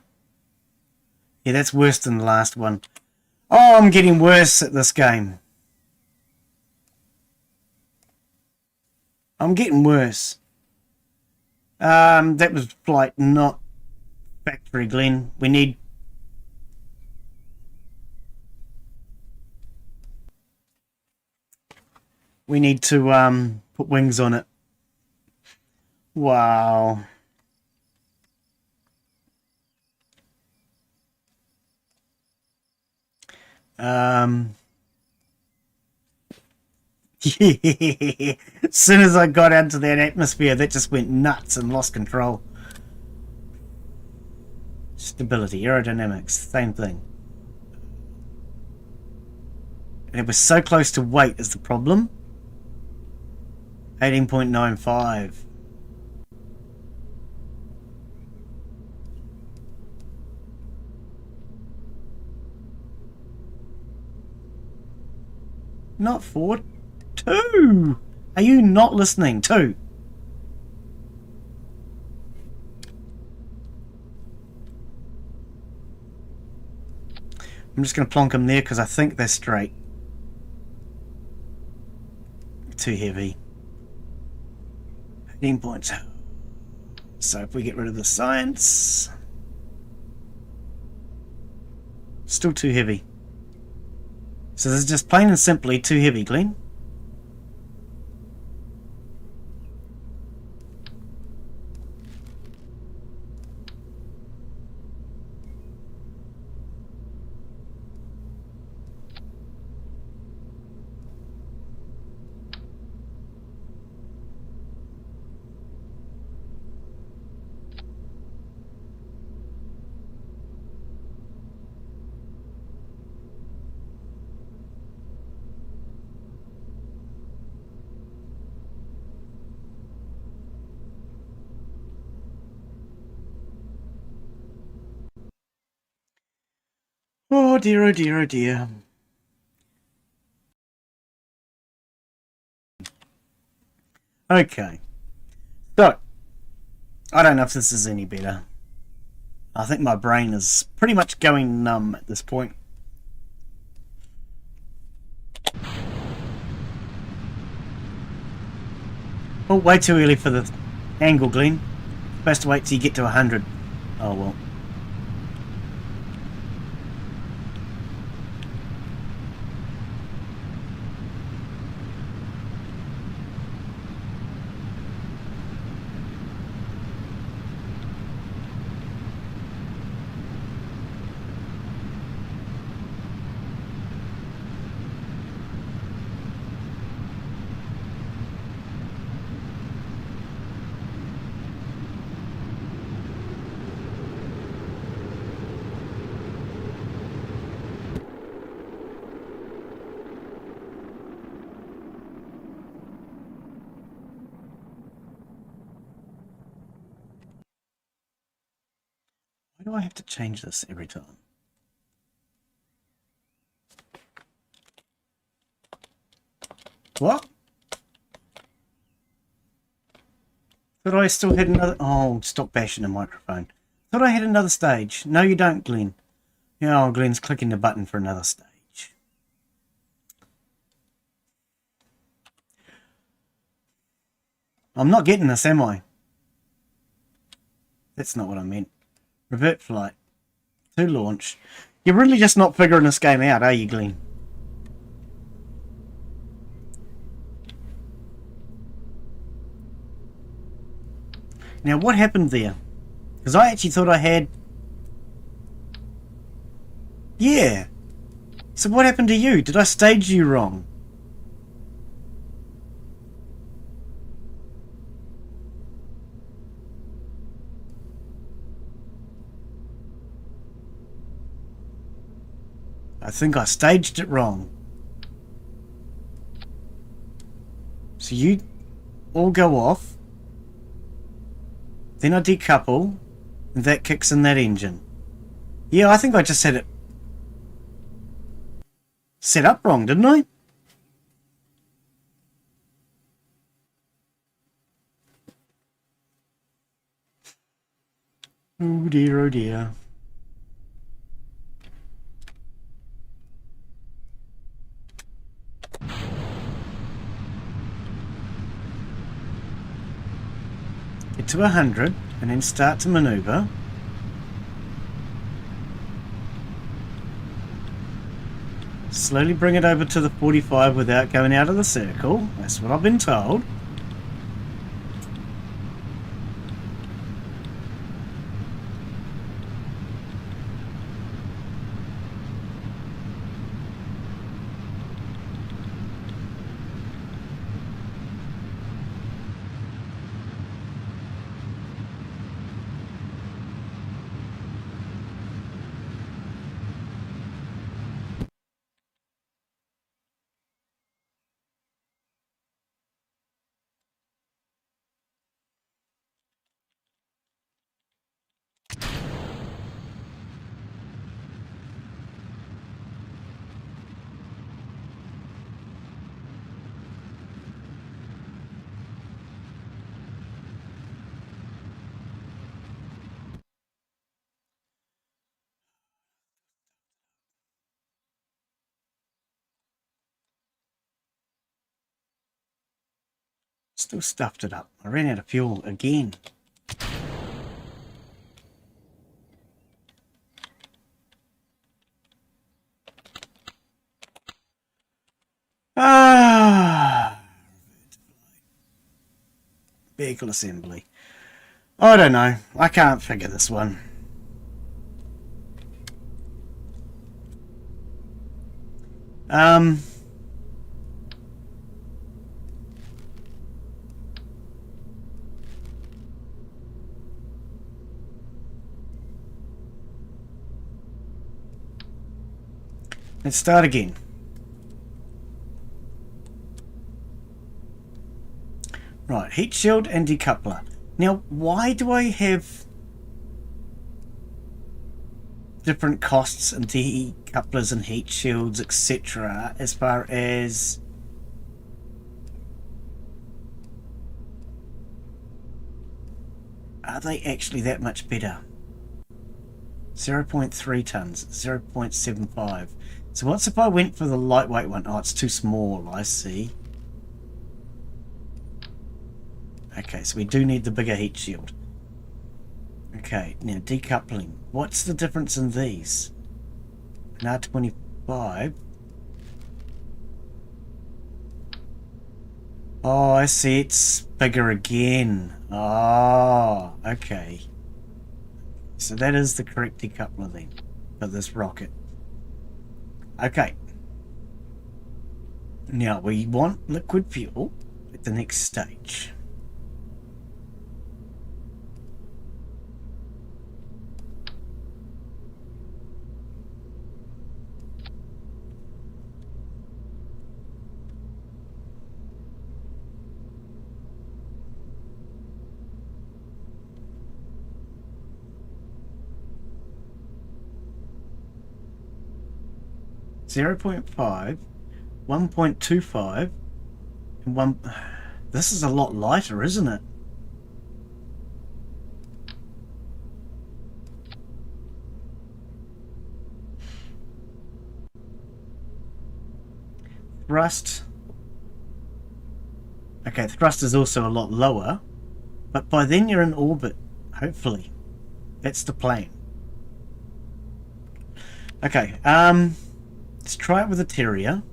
Yeah, that's worse than the last one. Oh, I'm getting worse at this game. I'm getting worse. That was flight, not factory, Glen. We need... We need to put wings on it. Wow. Yeah. As soon as I got into that atmosphere, that just went nuts and lost control. Stability, aerodynamics, same thing. And it was so close to weight is the problem. 18.95. Not 4. 2. Are you not listening? 2. I'm just going to plonk them there because I think they're straight. Too heavy. 18.2. So if we get rid of the science... Still too heavy. So this is just plain and simply too heavy, Glen. Oh dear, oh dear, oh dear. Okay. So, I don't know if this is any better. I think my brain is pretty much going numb at this point. Oh, way too early for the angle, Glen. Supposed to wait till you get to 100. Oh well. Why do I have to change this every time? What? Thought I still had another... Oh, stop bashing the microphone. Thought I had another stage. No, you don't, Glen. Oh, Glen's clicking the button for another stage. I'm not getting this, am I? That's not what I meant. Revert flight. To launch. You're really just not figuring this game out, are you, Glen? Now, what happened there? Because I actually thought I had... Yeah. So what happened to you? Did I stage you wrong? I think I staged it wrong. So you all go off. Then I decouple. And that kicks in that engine. Yeah, I think I just had it set up wrong, didn't I? Oh dear, oh dear. Get to 100 and then start to maneuver. Slowly bring it over to the 45 without going out of the circle. That's what I've been told. Still stuffed it up. I ran out of fuel again. Vehicle assembly. I don't know. I can't figure this one. Let's start again. Right, heat shield and decoupler. Now, why do I have different costs and decouplers and heat shields, etc., as far as are they actually that much better? 0.3 tons, 0.75. So what's if I went for the lightweight one? Oh, it's too small, I see. Okay, so we do need the bigger heat shield. Okay, now decoupling. What's the difference in these? An R25. Oh, I see, it's bigger again. Oh, okay. So that is the correct decoupler then for this rocket. Okay. Now we want liquid fuel at the next stage. Zero 0.5, 1.25, and 1. This is a lot lighter, isn't it? Thrust. Okay, thrust is also a lot lower, but by then you're in orbit, hopefully. That's the plan. Okay, let's try it with a Terrier.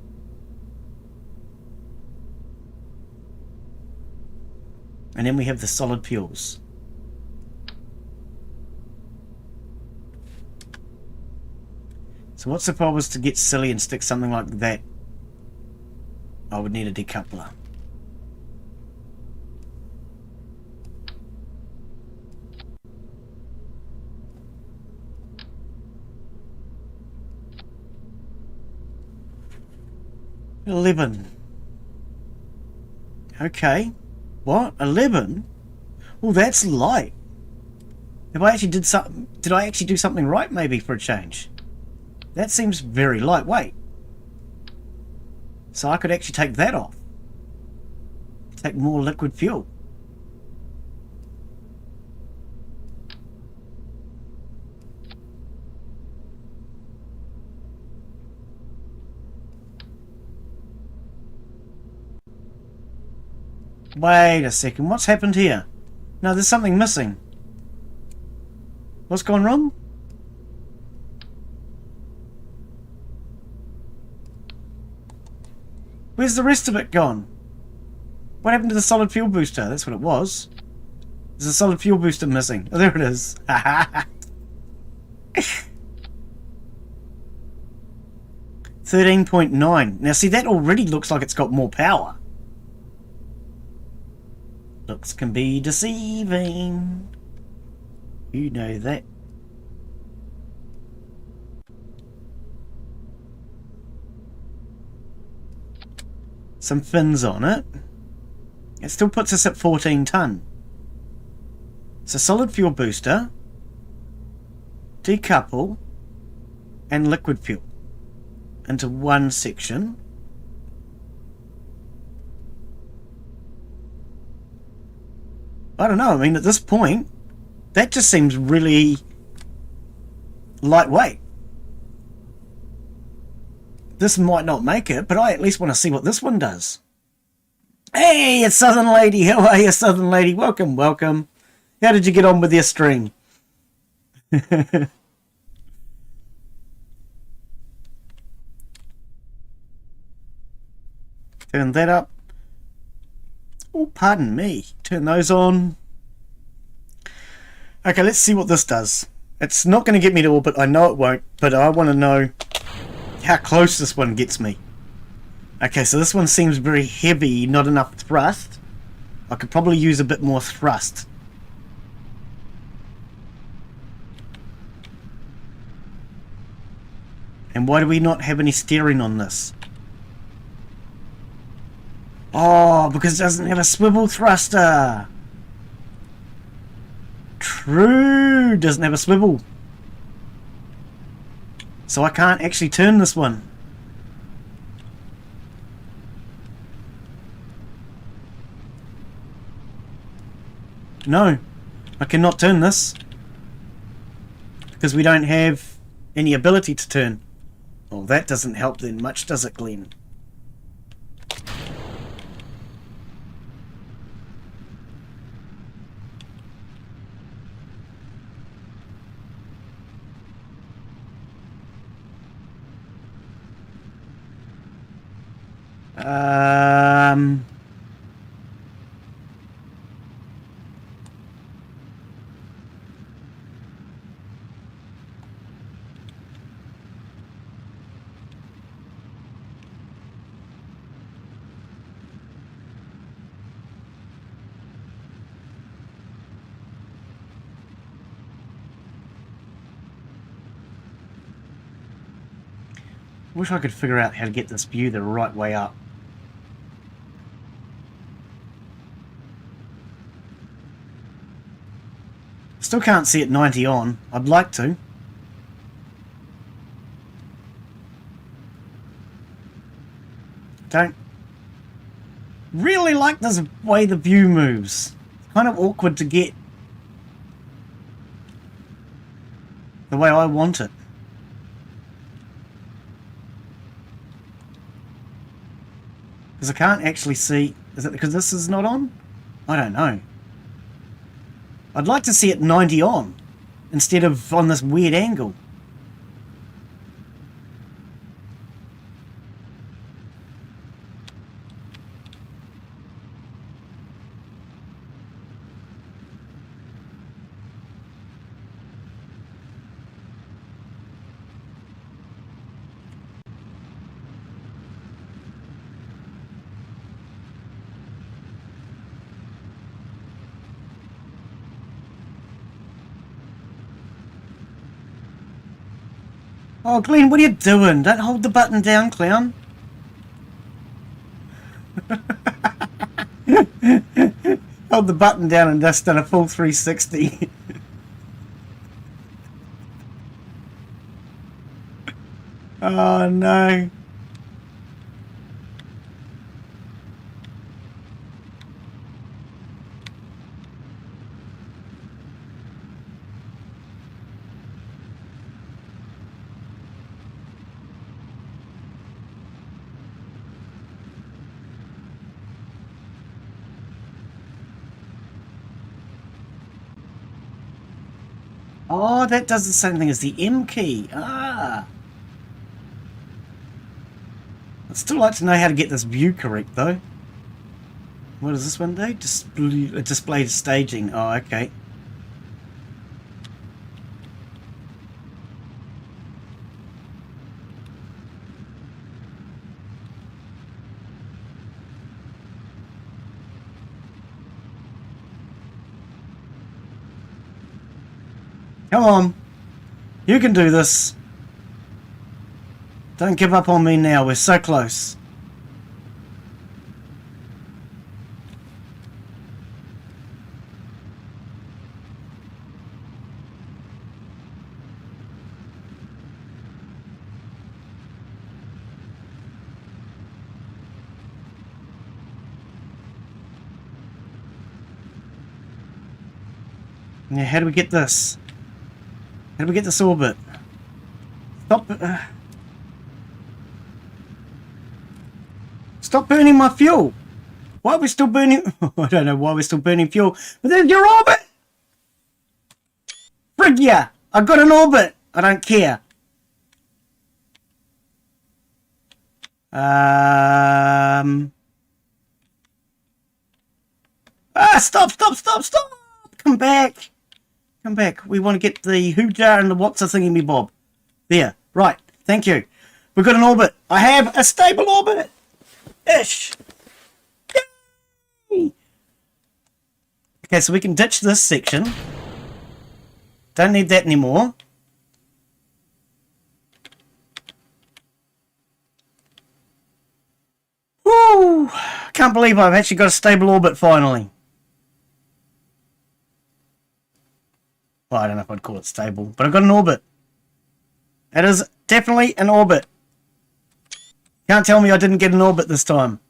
And then we have the solid fuels. So what's if I was to get silly and stick something like that? I would need a decoupler. $11. Okay. What? 11? Well, that's light. If I actually did something, did I actually do something right maybe for a change? That seems very lightweight. So I could actually take that off. Take more liquid fuel. Wait a second, what's happened here? No, there's something missing. What's gone wrong? Where's the rest of it gone? What happened to the solid fuel booster? That's what it was. There's a solid fuel booster missing. Oh, there it is. 13.9. Now see, that already looks like it's got more power. Looks can be deceiving. You know that. Some fins on it. It still puts us at 14 ton. So solid fuel booster, decouple, and liquid fuel into one section. I don't know, I mean at this point that just seems really lightweight. This might not make it, but I at least want to see what this one does. Hey, it's Southern Lady. How are you, Southern Lady? Welcome, welcome. How did you get on with your stream? Turn that up. Oh, pardon me. Turn those on. Okay, let's see what this does. It's not going to get me to orbit. I know it won't, but I want to know how close this one gets me. Okay, so this one seems very heavy, not enough thrust. I could probably use a bit more thrust. And why do we not have any steering on this? Oh, because it doesn't have a swivel thruster. True, doesn't have a swivel. So I can't actually turn this one. No, I cannot turn this. Because we don't have any ability to turn. Well, that doesn't help then much, does it, Glen? Wish I could figure out how to get this view the right way up. Still can't see it 90 on. I'd like to. Don't really like this way the view moves. It's kind of awkward to get the way I want it. Because I can't actually see... Is it because this is not on? I don't know. I'd like to see it 90 on, instead of on this weird angle. Oh, Glen, what are you doing? Don't hold the button down, clown. Held the button down and just done a full 360. Oh no. Oh, that does the same thing as the M key. Ah. I'd still like to know how to get this view correct, though. What does this one do? Display staging. Oh, okay. Come on. You can do this. Don't give up on me now. We're so close. Now, how do we get this? How do we get this orbit? Stop. Stop burning my fuel. Why are we still burning? I don't know why we're still burning fuel. But there's your orbit. Frig ya! I've got an orbit. I don't care. Stop! Come back. Come back. We want to get the hoo jar and the what's a thingy me bob. There. Right. Thank you. We've got an orbit. I have a stable orbit. Ish. Yay! Okay, so we can ditch this section. Don't need that anymore. Woo! Can't believe I've actually got a stable orbit finally. Well, I don't know if I'd call it stable, but I've got an orbit. It is definitely an orbit. Can't tell me I didn't get an orbit this time.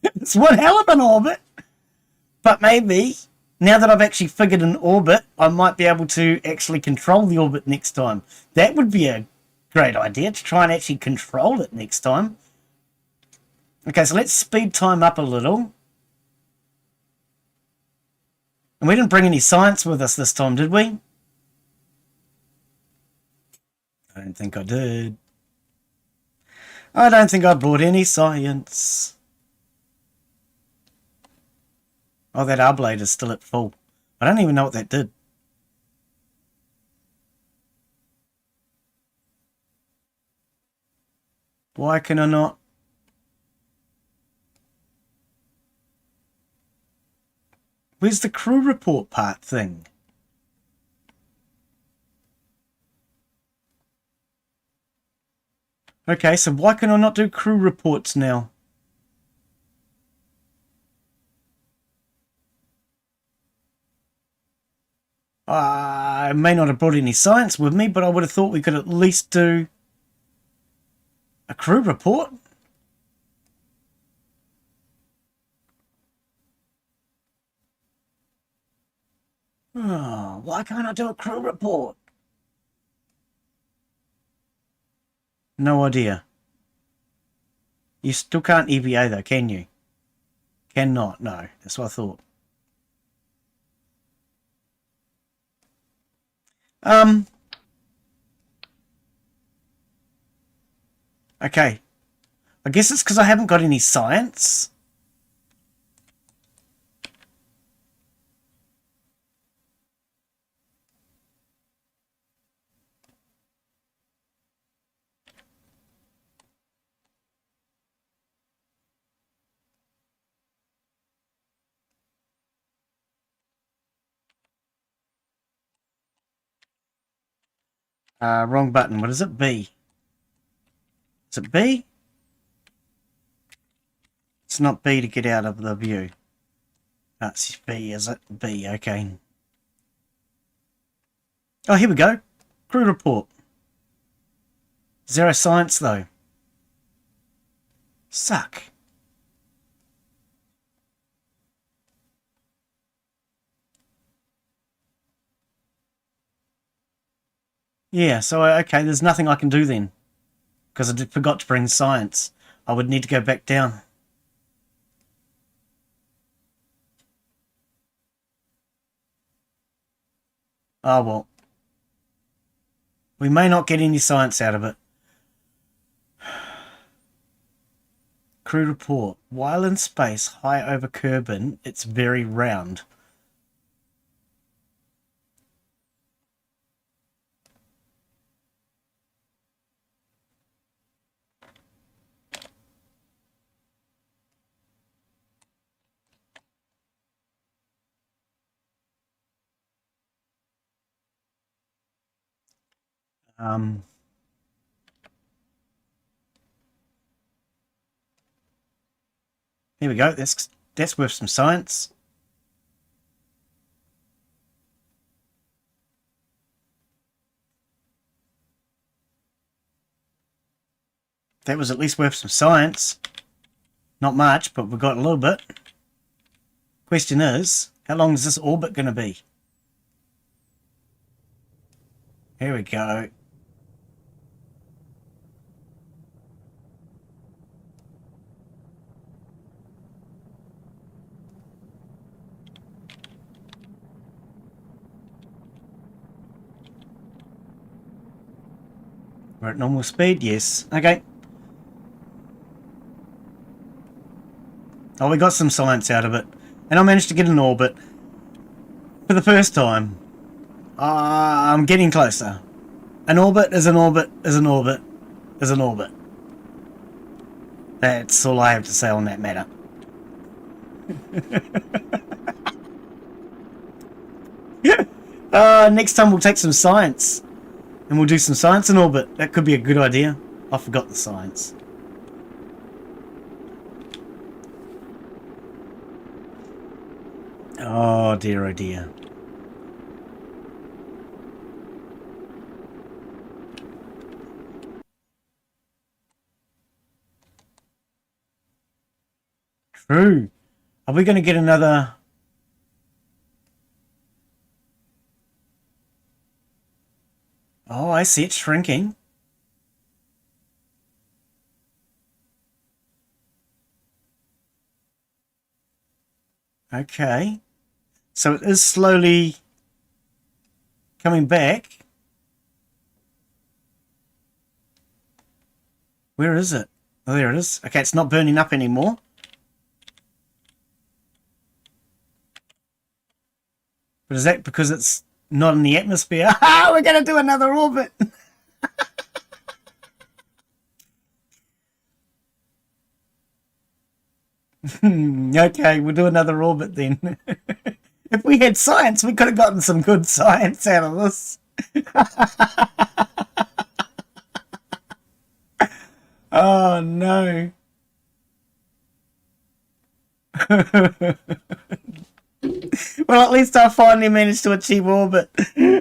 It's one hell of an orbit. But maybe, now that I've actually figured an orbit, I might be able to actually control the orbit next time. That would be a great idea, to try and actually control it next time. Okay, so let's speed time up a little. And we didn't bring any science with us this time, did we? I don't think I did. I don't think I brought any science. Oh, that R blade is still at full. I don't even know what that did. Why can I not? Where's the crew report part thing? Okay, so why can I not do crew reports now? I may not have brought any science with me, but I would have thought we could at least do a crew report. Oh, why can't I do a crew report? No idea. You still can't EVA though, can you? Cannot, no. That's what I thought. Okay. I guess it's because I haven't got any science. Wrong button. What is it? B. Is it B? It's not B to get out of the view. That's B, is it? B, okay. Oh, here we go. Crew report. 0 science, though. Suck. Yeah, so, okay, there's nothing I can do then. Because I forgot to bring science. I would need to go back down. Oh, well. We may not get any science out of it. Crew report. While in space, high over Kerbin, it's very round. Here we go. That's worth some science. That was at least worth some science. Not much, but we've got a little bit. Question is, how long is this orbit going to be? Here we go. We're at normal speed, yes. Okay. Oh, we got some science out of it. And I managed to get an orbit. For the first time. I'm getting closer. An orbit is an orbit is an orbit is an orbit. That's all I have to say on that matter. Next time we'll take some science. And we'll do some science in orbit. That could be a good idea. I forgot the science. Oh dear, oh dear. True. Are we going to get another... Oh, I see, it's shrinking. Okay. So it is slowly coming back. Where is it? Oh, there it is. Okay, it's not burning up anymore. But is that because it's not in the atmosphere? We're going to do another orbit. Okay, we'll do another orbit then. If we had science, we could have gotten some good science out of this. Oh no. Well, at least I finally managed to achieve orbit.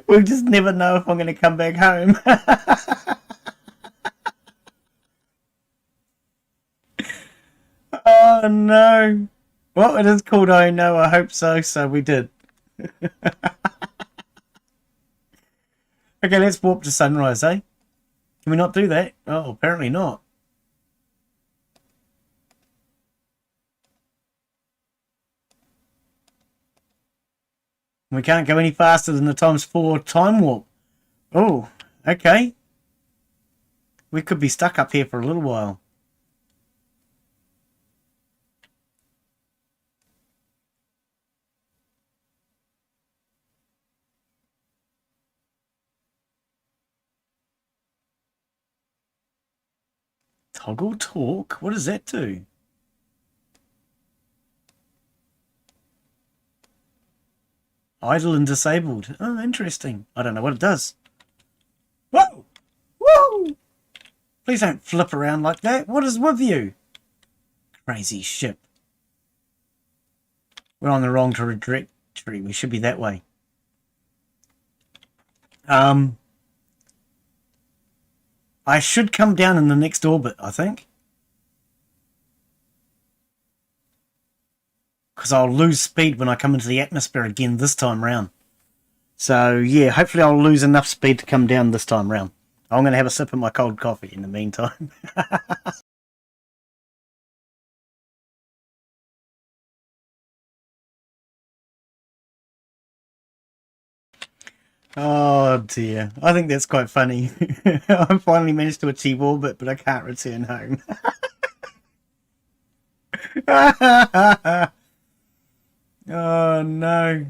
We'll just never know if I'm going to come back home. Oh no. Well, it is called Oh No, I hope so. So we did. Okay, let's warp to sunrise, eh? Can we not do that? Oh, apparently not. We can't go any faster than the ×4 time warp. Oh, okay. We could be stuck up here for a little while. Toggle talk? What does that do? Idle and disabled. Oh, interesting. I don't know what it does. Whoa! Whoa! Please don't flip around like that. What is with you? Crazy ship. We're on the wrong trajectory. We should be that way. I should come down in the next orbit, I think. Because I'll lose speed when I come into the atmosphere again this time round. So, yeah, hopefully I'll lose enough speed to come down this time round. I'm going to have a sip of my cold coffee in the meantime. Oh dear, I think that's quite funny. I finally managed to achieve orbit, but I can't return home. Oh no.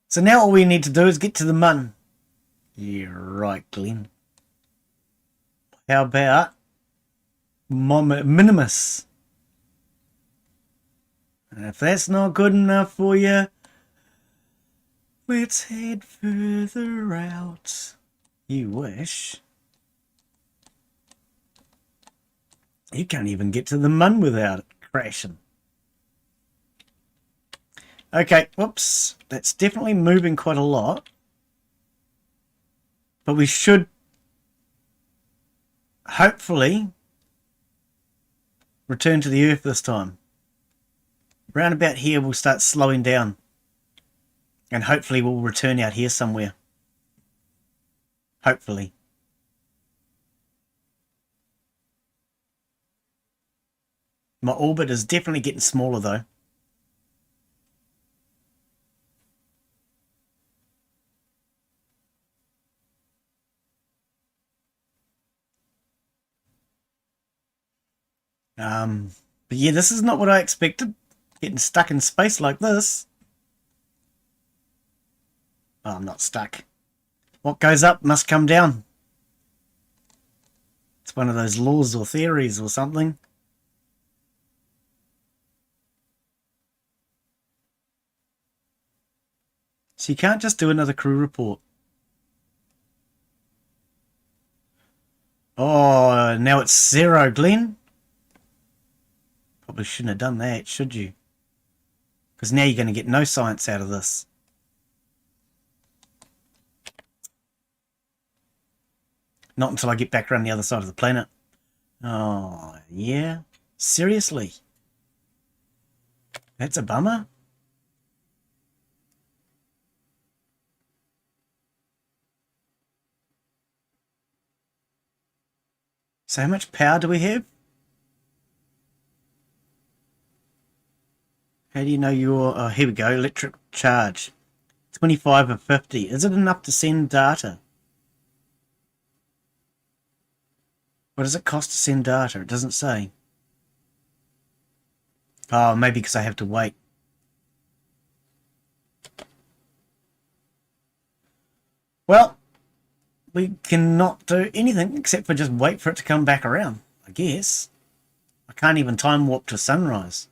So now all we need to do is get to the mun. Yeah, right, Glen. How about Minimus? And if that's not good enough for you, let's head further out. You wish. You can't even get to the mun without it crashing. Okay, whoops. That's definitely moving quite a lot. But we should hopefully return to the Earth this time. Round about here we'll start slowing down. And hopefully we'll return out here somewhere. Hopefully. My orbit is definitely getting smaller though. But yeah, this is not what I expected. Getting stuck in space like this. Oh, I'm not stuck. What goes up must come down. It's one of those laws or theories or something. So you can't just do another crew report. Oh, now it's 0, Glen. Probably shouldn't have done that, should you? Because now you're going to get no science out of this. Not until I get back around the other side of the planet. Oh, yeah? Seriously? That's a bummer. So how much power do we have? How do you know your... Oh, here we go. Electric charge. 25 of 50. Is it enough to send data? What does it cost to send data? It doesn't say. Oh, maybe because I have to wait. Well, we cannot do anything except for just wait for it to come back around, I guess. I can't even time warp to sunrise.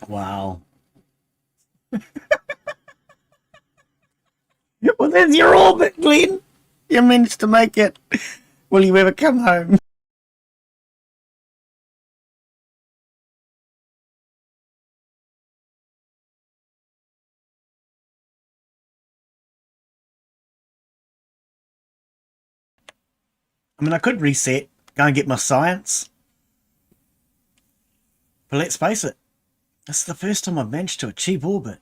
Wow. Well, there's your orbit, Glen. You managed to make it. Will you ever come home? I mean, I could reset, go and get my science. But let's face it, this is the first time I've managed to achieve orbit.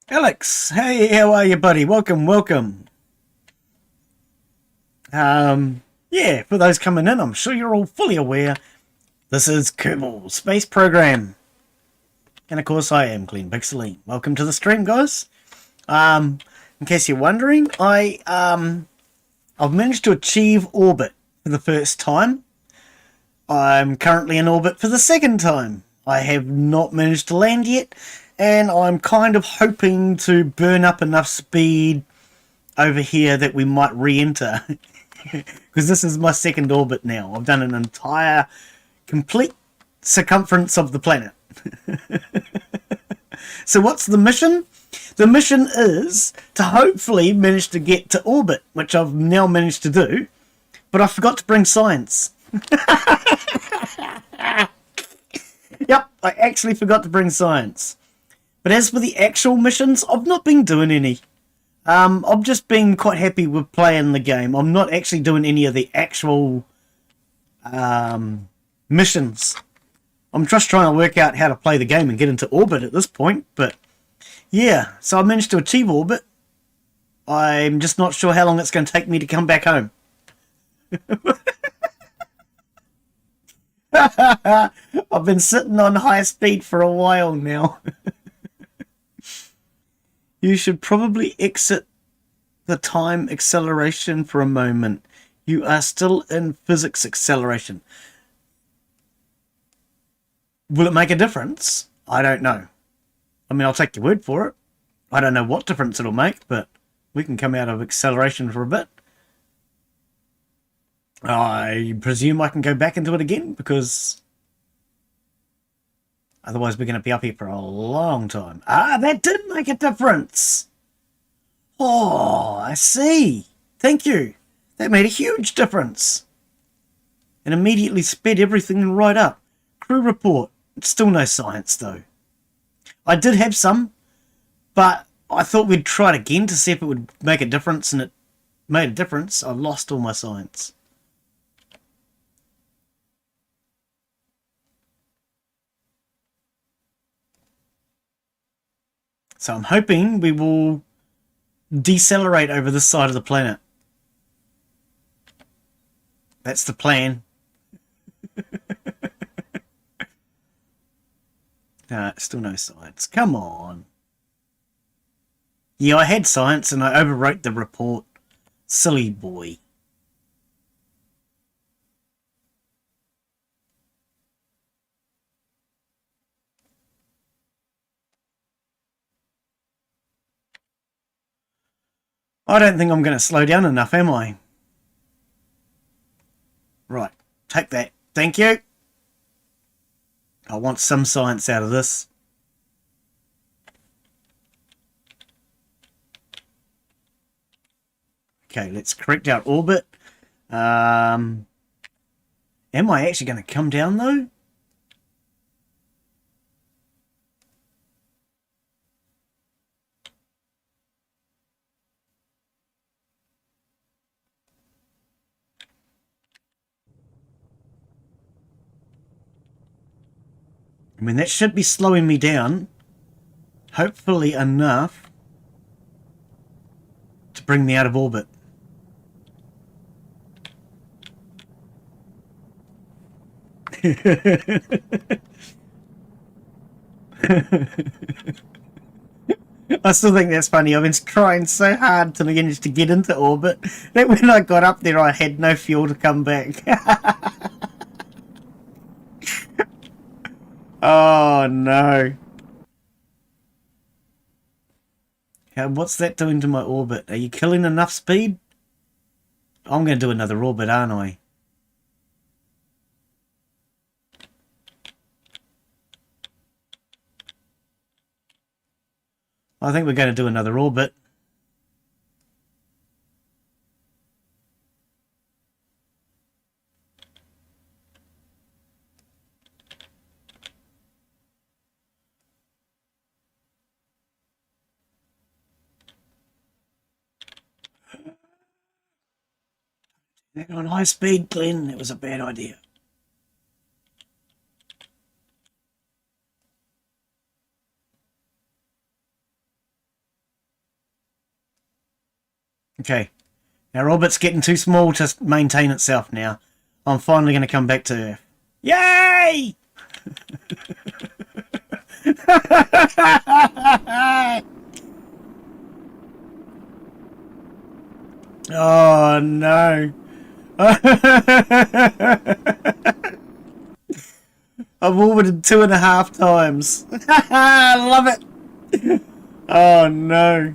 Alex, hey, how are you, buddy? Welcome, welcome. Yeah, for those coming in, I'm sure you're all fully aware, this is Kerbal Space Program. And of course I am Glen Bixley. Welcome to the stream, guys. In case you're wondering, I've managed to achieve orbit for the first time. I'm currently in orbit for the second time. I have not managed to land yet, and I'm kind of hoping to burn up enough speed over here that we might re-enter. Because this is my second orbit now. I've done an entire complete circumference of the planet. So what's the mission? The mission is to hopefully manage to get to orbit, which I've now managed to do, but I forgot to bring science. Yep, I actually forgot to bring science. But as for the actual missions, I've not been doing any. I've just been quite happy with playing the game. I'm not actually doing any of the actual missions. I'm just trying to work out how to play the game and get into orbit at this point, but yeah, so I managed to achieve orbit. I'm just not sure how long it's going to take me to come back home. I've been sitting on high speed for a while now. You should probably exit the time acceleration for a moment. You are still in physics acceleration. Will it make a difference? I don't know. I mean, I'll take your word for it. I don't know what difference it'll make, but we can come out of acceleration for a bit. I presume I can go back into it again, because otherwise we're going to be up here for a long time. Ah, that did make a difference. Oh, I see. Thank you. That made a huge difference. And immediately sped everything right up. Crew report. Still no science, though. I did have some, but I thought we'd try it again to see if it would make a difference, and it made a difference. I lost all my science. So I'm hoping we will decelerate over this side of the planet. That's the plan. Still no science. Come on. Yeah, I had science and I overwrote the report. Silly boy. I don't think I'm going to slow down enough, am I? Right. Take that. Thank you. I want some science out of this. Okay, let's correct our orbit. Am I actually going to come down, though? I mean, that should be slowing me down. Hopefully enough to bring me out of orbit. I still think that's funny. I've been trying so hard to manage to get into orbit that when I got up there I had no fuel to come back. Oh no. What's that doing to my orbit? Are you killing enough speed? I'm going to do another orbit, aren't I? I think we're going to do another orbit. That on high speed, Glen, that was a bad idea. Okay, our orbit's getting too small to maintain itself now. I'm finally going to come back to Earth. Yay! Oh no. I've orbited 2.5 times. I love it. Oh no.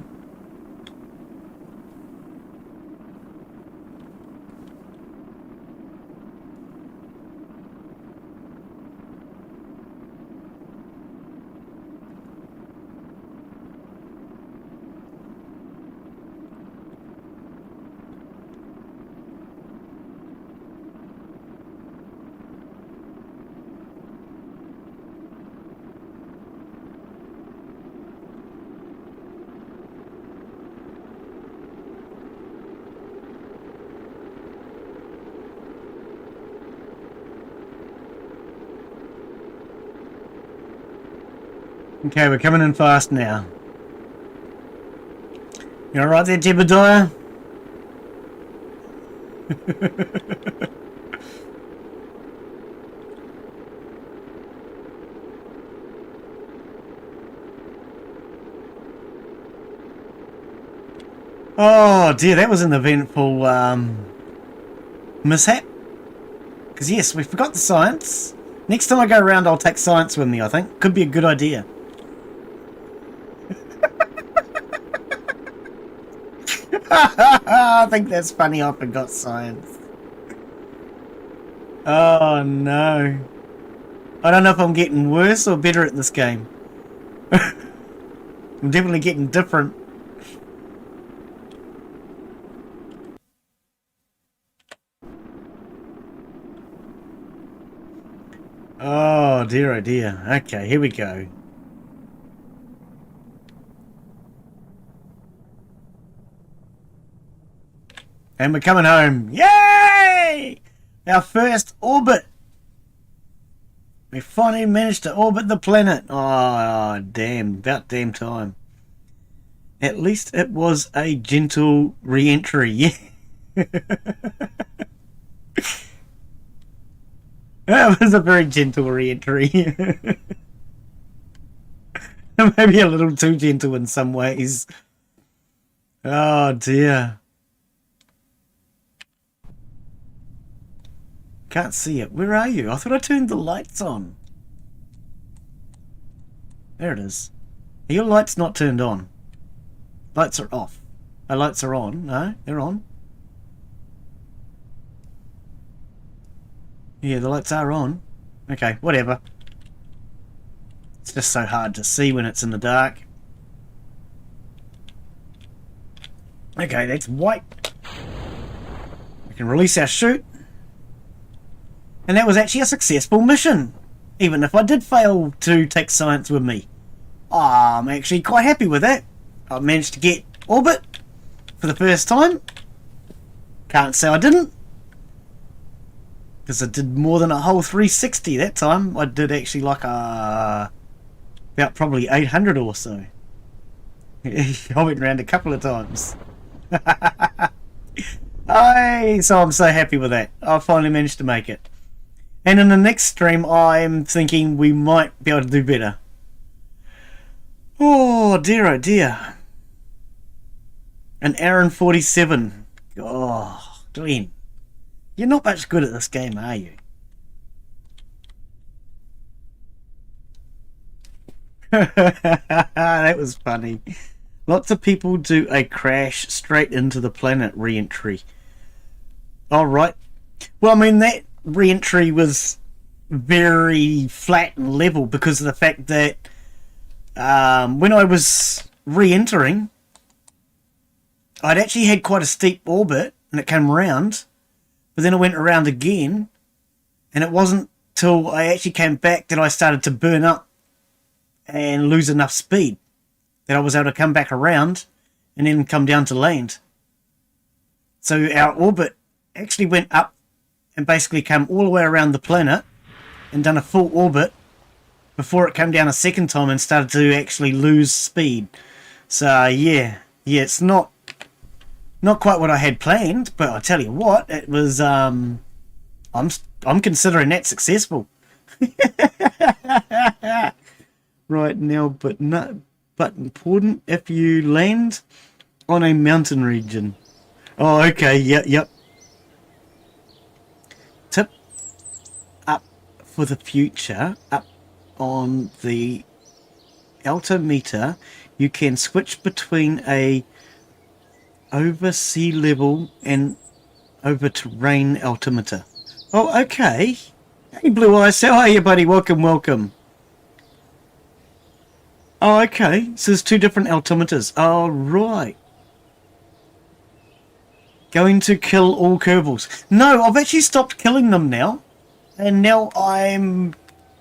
Okay, we're coming in fast now. You alright there, Jebediah? Oh dear, that was an eventful mishap. Because yes, we forgot the science. Next time I go around, I'll take science with me, I think. Could be a good idea. I think that's funny, I forgot science. Oh no. I don't know if I'm getting worse or better at this game. I'm definitely getting different. Oh dear, oh dear. Okay, here we go. And we're coming home. Yay! Our first orbit. We finally managed to orbit the planet. Oh, damn. About damn time. At least it was a gentle re-entry. Yeah. That was a very gentle re-entry. Maybe a little too gentle in some ways. Oh dear. Can't see it. Where are you? I thought I turned the lights on. There it is. Are your lights not turned on? Lights are off. Oh, lights are on. No, they're on. Yeah, the lights are on. Okay, whatever. It's just so hard to see when it's in the dark. Okay, that's white. We can release our chute. And that was actually a successful mission. Even if I did fail to take science with me. I'm actually quite happy with that. I managed to get orbit for the first time. Can't say I didn't. Because I did more than a whole 360 that time. I did actually like about probably 800 or so. I went around a couple of times. So I'm so happy with that. I finally managed to make it. And in the next stream, I'm thinking we might be able to do better. Oh dear, oh dear. An hour and 47. Oh, Glen. You're not much good at this game, are you? That was funny. Lots of people do a crash straight into the planet re-entry. Alright. Well, I mean, that re-entry was very flat and level because of the fact that when I was re-entering, I'd actually had quite a steep orbit and it came around, but then it went around again, and it wasn't till I actually came back that I started to burn up and lose enough speed that I was able to come back around and then come down to land. So our orbit actually went up and basically came all the way around the planet and done a full orbit before it came down a second time and started to actually lose speed. So yeah, it's not quite what I had planned, but I tell you what, it was I'm considering that successful. Right now, but important if you land on a mountain region. Oh, okay, yep. Tip up for the future, up on the altimeter, you can switch between a over sea level and over terrain altimeter. Oh, okay. Hey, Blue Eyes, how are you, buddy? Welcome. Oh, okay. So there's two different altimeters. Oh, right. Going to kill all Kerbals. No, I've actually stopped killing them now. And now I'm...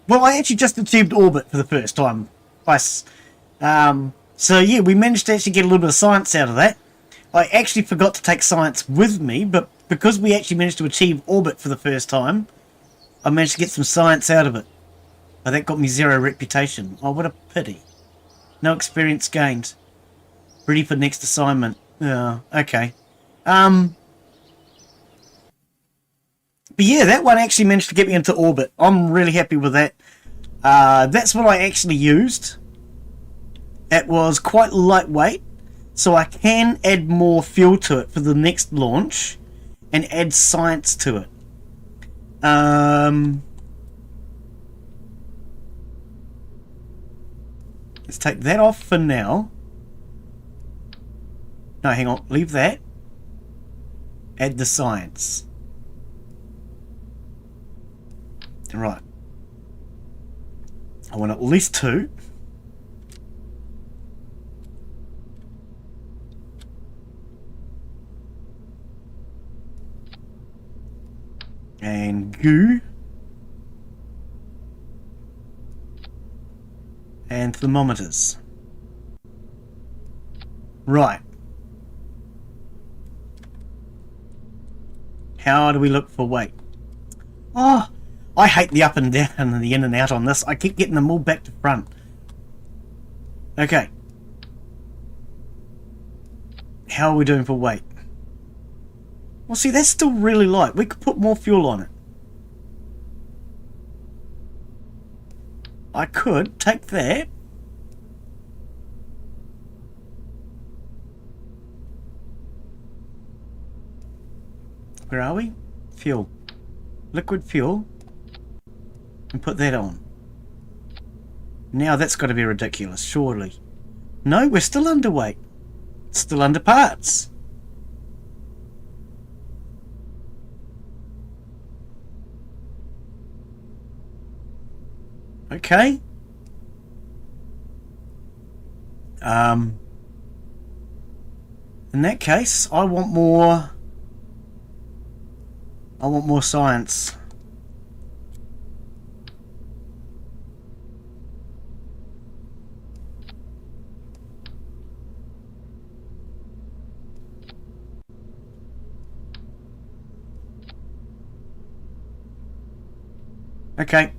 Well, I actually just achieved orbit for the first time. So yeah, we managed to actually get a little bit of science out of that. I actually forgot to take science with me, but because we actually managed to achieve orbit for the first time, I managed to get some science out of it. But that got me 0 reputation. Oh, what a pity. No experience gained. Ready for next assignment. Okay. But yeah, that one actually managed to get me into orbit. I'm really happy with that. That's what I actually used. It was quite lightweight, so I can add more fuel to it for the next launch and add science to it. Let's take that off for now. No, hang on, leave that. Add the science. Right. I want at least 2. And goo. And thermometers. Right. How do we look for weight? Oh, I hate the up and down and the in and out on this. I keep getting them all back to front. Okay. How are we doing for weight? Well, see, that's still really light. We could put more fuel on it. I could take that. Where are we? Fuel. Liquid fuel. And put that on. Now that's got to be ridiculous, surely. No, we're still underweight. Still under parts. Okay. In that case, I want more science. Okay.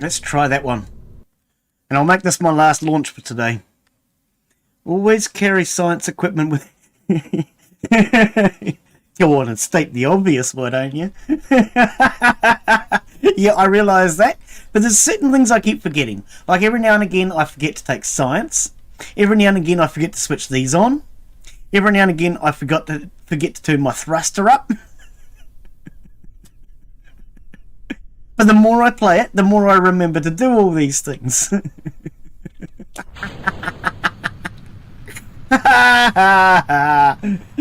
Let's try that one. And I'll make this my last launch for today. Always carry science equipment with... Go on and state the obvious, why don't you? Yeah, I realise that. But there's certain things I keep forgetting. Like every now and again I forget to take science. Every now and again I forget to switch these on. Every now and again I forget to turn my thruster up. But the more I play it, the more I remember to do all these things.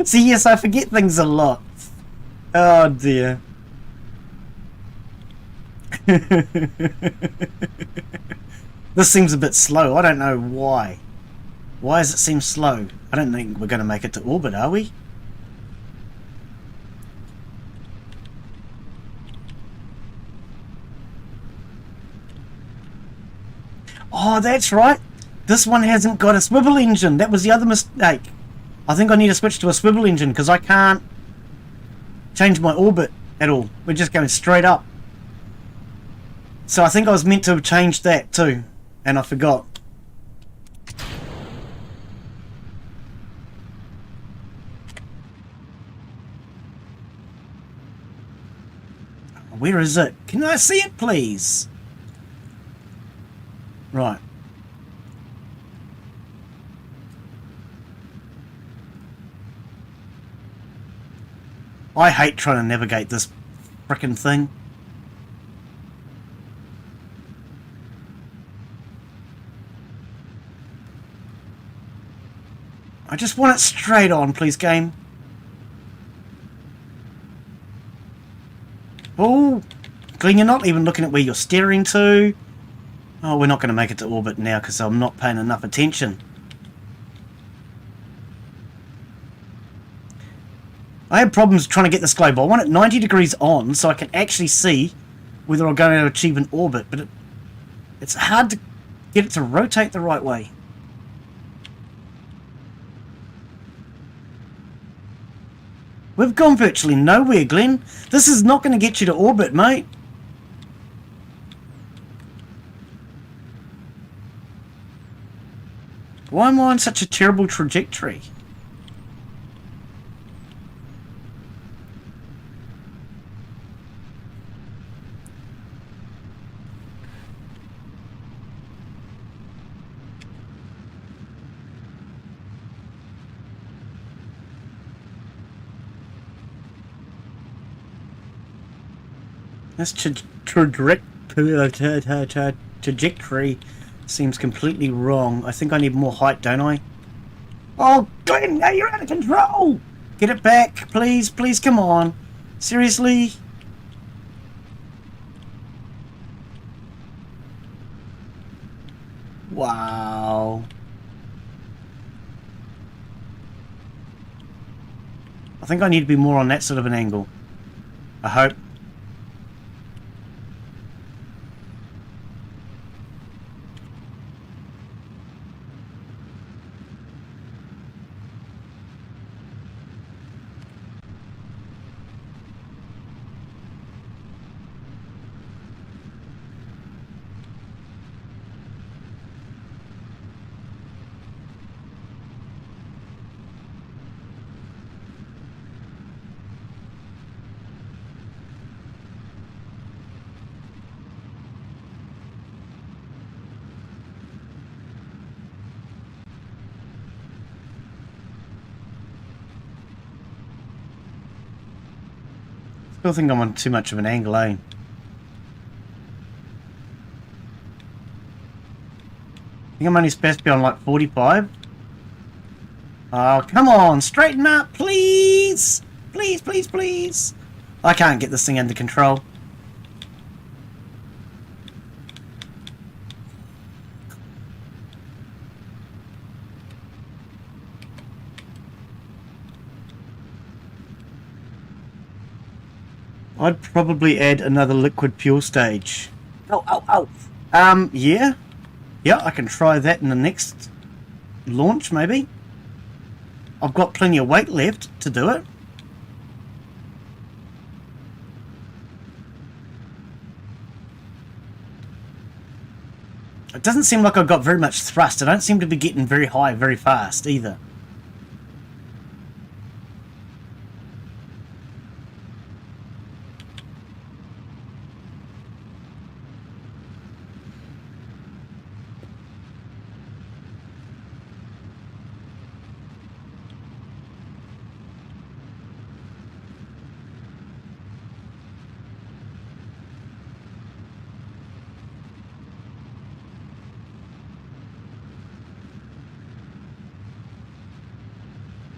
See, yes, I forget things a lot. Oh dear. This seems a bit slow. I don't know why. Why does it seem slow? I don't think we're going to make it to orbit, are we? Oh, that's right. This one hasn't got a swivel engine. That was the other mistake. I think I need to switch to a swivel engine because I can't change my orbit at all. We're just going straight up. So I think I was meant to have changed that too, and I forgot. Where is it? Can I see it, please? Right. I hate trying to navigate this frickin' thing. I just want it straight on, please, game. Oh, Glen, you're not even looking at where you're steering to. Oh, we're not going to make it to orbit now because I'm not paying enough attention. I have problems trying to get this globe. I want it 90 degrees on so I can actually see whether I'm going to achieve an orbit, but it's hard to get it to rotate the right way. We've gone virtually nowhere, Glen. This is not going to get you to orbit, mate. Why am I on such a terrible trajectory? This trajectory seems completely wrong. I think I need more height, don't I? Oh, Glen, now you're out of control! Get it back, please, please, come on. Seriously? Wow. I think I need to be more on that sort of an angle. I hope. Still think I'm on too much of an angle, eh? I think I'm only supposed to be on like 45. Oh, come on, straighten up, please! Please, please, please! I can't get this thing under control. I'd probably add another liquid fuel stage. Oh, oh, oh! Yeah? Yeah, I can try that in the next launch, maybe. I've got plenty of weight left to do it. It doesn't seem like I've got very much thrust. I don't seem to be getting very high very fast either.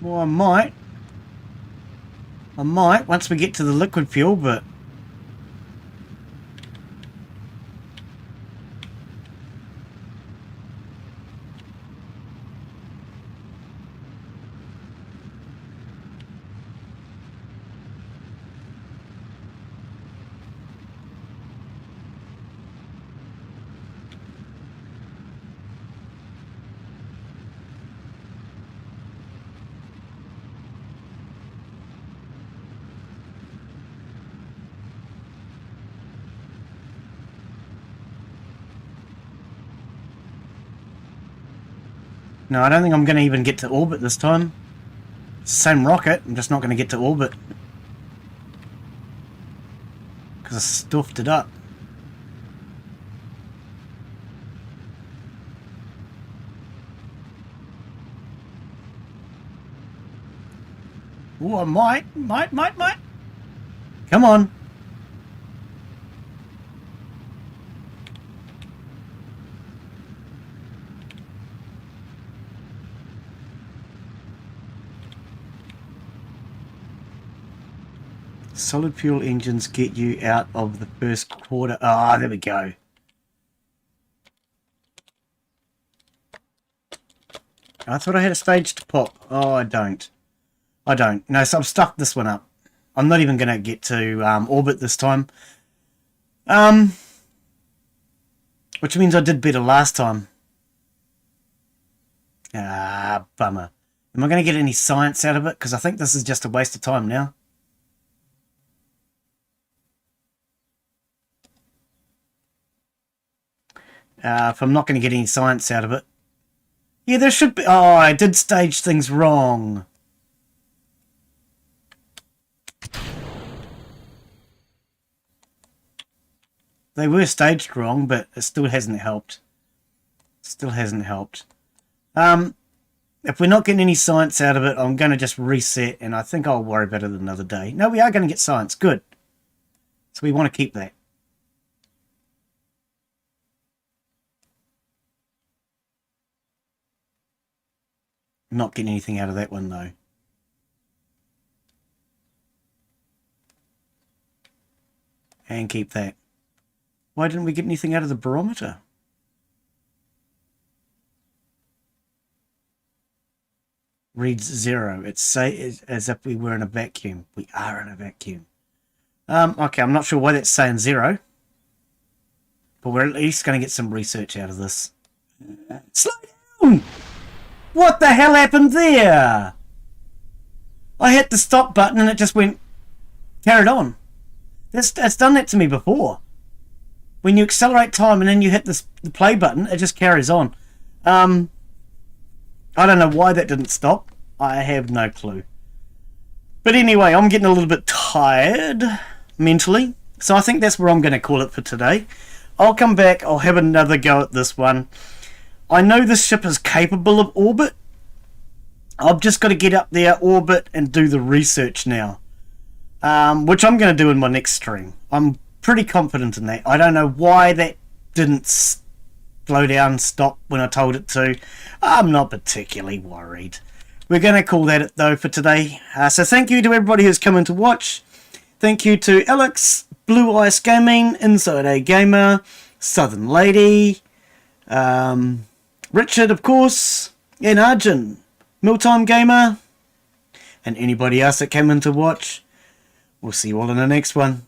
Well, I might once we get to the liquid fuel, but no, I don't think I'm going to even get to orbit this time. Same rocket, I'm just not going to get to orbit. Because I stuffed it up. Oh, I might. Come on. Solid fuel engines get you out of the first quarter. Ah, there we go. I thought I had a stage to pop. Oh, I don't. No, so I've stuffed this one up. I'm not even going to get to orbit this time. Which means I did better last time. Ah, bummer. Am I going to get any science out of it? Because I think this is just a waste of time now. If I'm not going to get any science out of it, Yeah, there should be... Oh, I did stage things wrong. They were staged wrong, but it still hasn't helped. Still hasn't helped. If we're not getting any science out of it, I'm going to just reset, and I think I'll worry about it another day. No, we are going to get science. Good. So we want to keep that. Not getting anything out of that one, though. And keep that. Why didn't we get anything out of the barometer? Reads 0. It's as if we were in a vacuum. We are in a vacuum. Okay, I'm not sure why that's saying 0. But we're at least going to get some research out of this. Slow down! What the hell happened there? I hit the stop button and it just went... carried on. It's done that to me before. When you accelerate time and then you hit the play button, it just carries on. I don't know why that didn't stop. I have no clue. But anyway, I'm getting a little bit tired mentally. So I think that's where I'm going to call it for today. I'll come back. I'll have another go at this one. I know this ship is capable of orbit. I've just got to get up there, orbit, and do the research now. Which I'm going to do in my next stream. I'm pretty confident in that. I don't know why that didn't slow down, stop when I told it to. I'm not particularly worried. We're going to call that it though for today. So thank you to everybody who's come in to watch. Thank you to Alex, Blue Ice Gaming, Inside A Gamer, Southern Lady, Richard of course, and Arjun, Milltime Gamer, and anybody else that came in to watch. We'll see you all in the next one.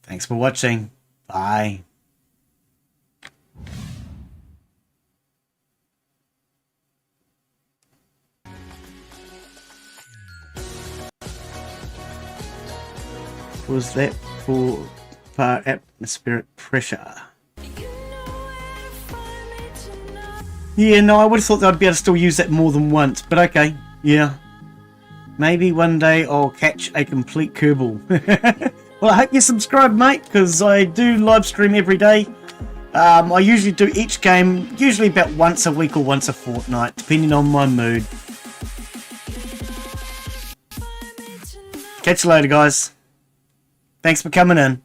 Thanks for watching. Bye. Was that for atmospheric pressure? Yeah, no, I would have thought that I'd be able to still use that more than once, but okay, yeah. Maybe one day I'll catch a complete Kerbal. Well, I hope you subscribe, mate, because I do live stream every day. I usually do each game, usually about once a week or once a fortnight, depending on my mood. Catch you later, guys. Thanks for coming in.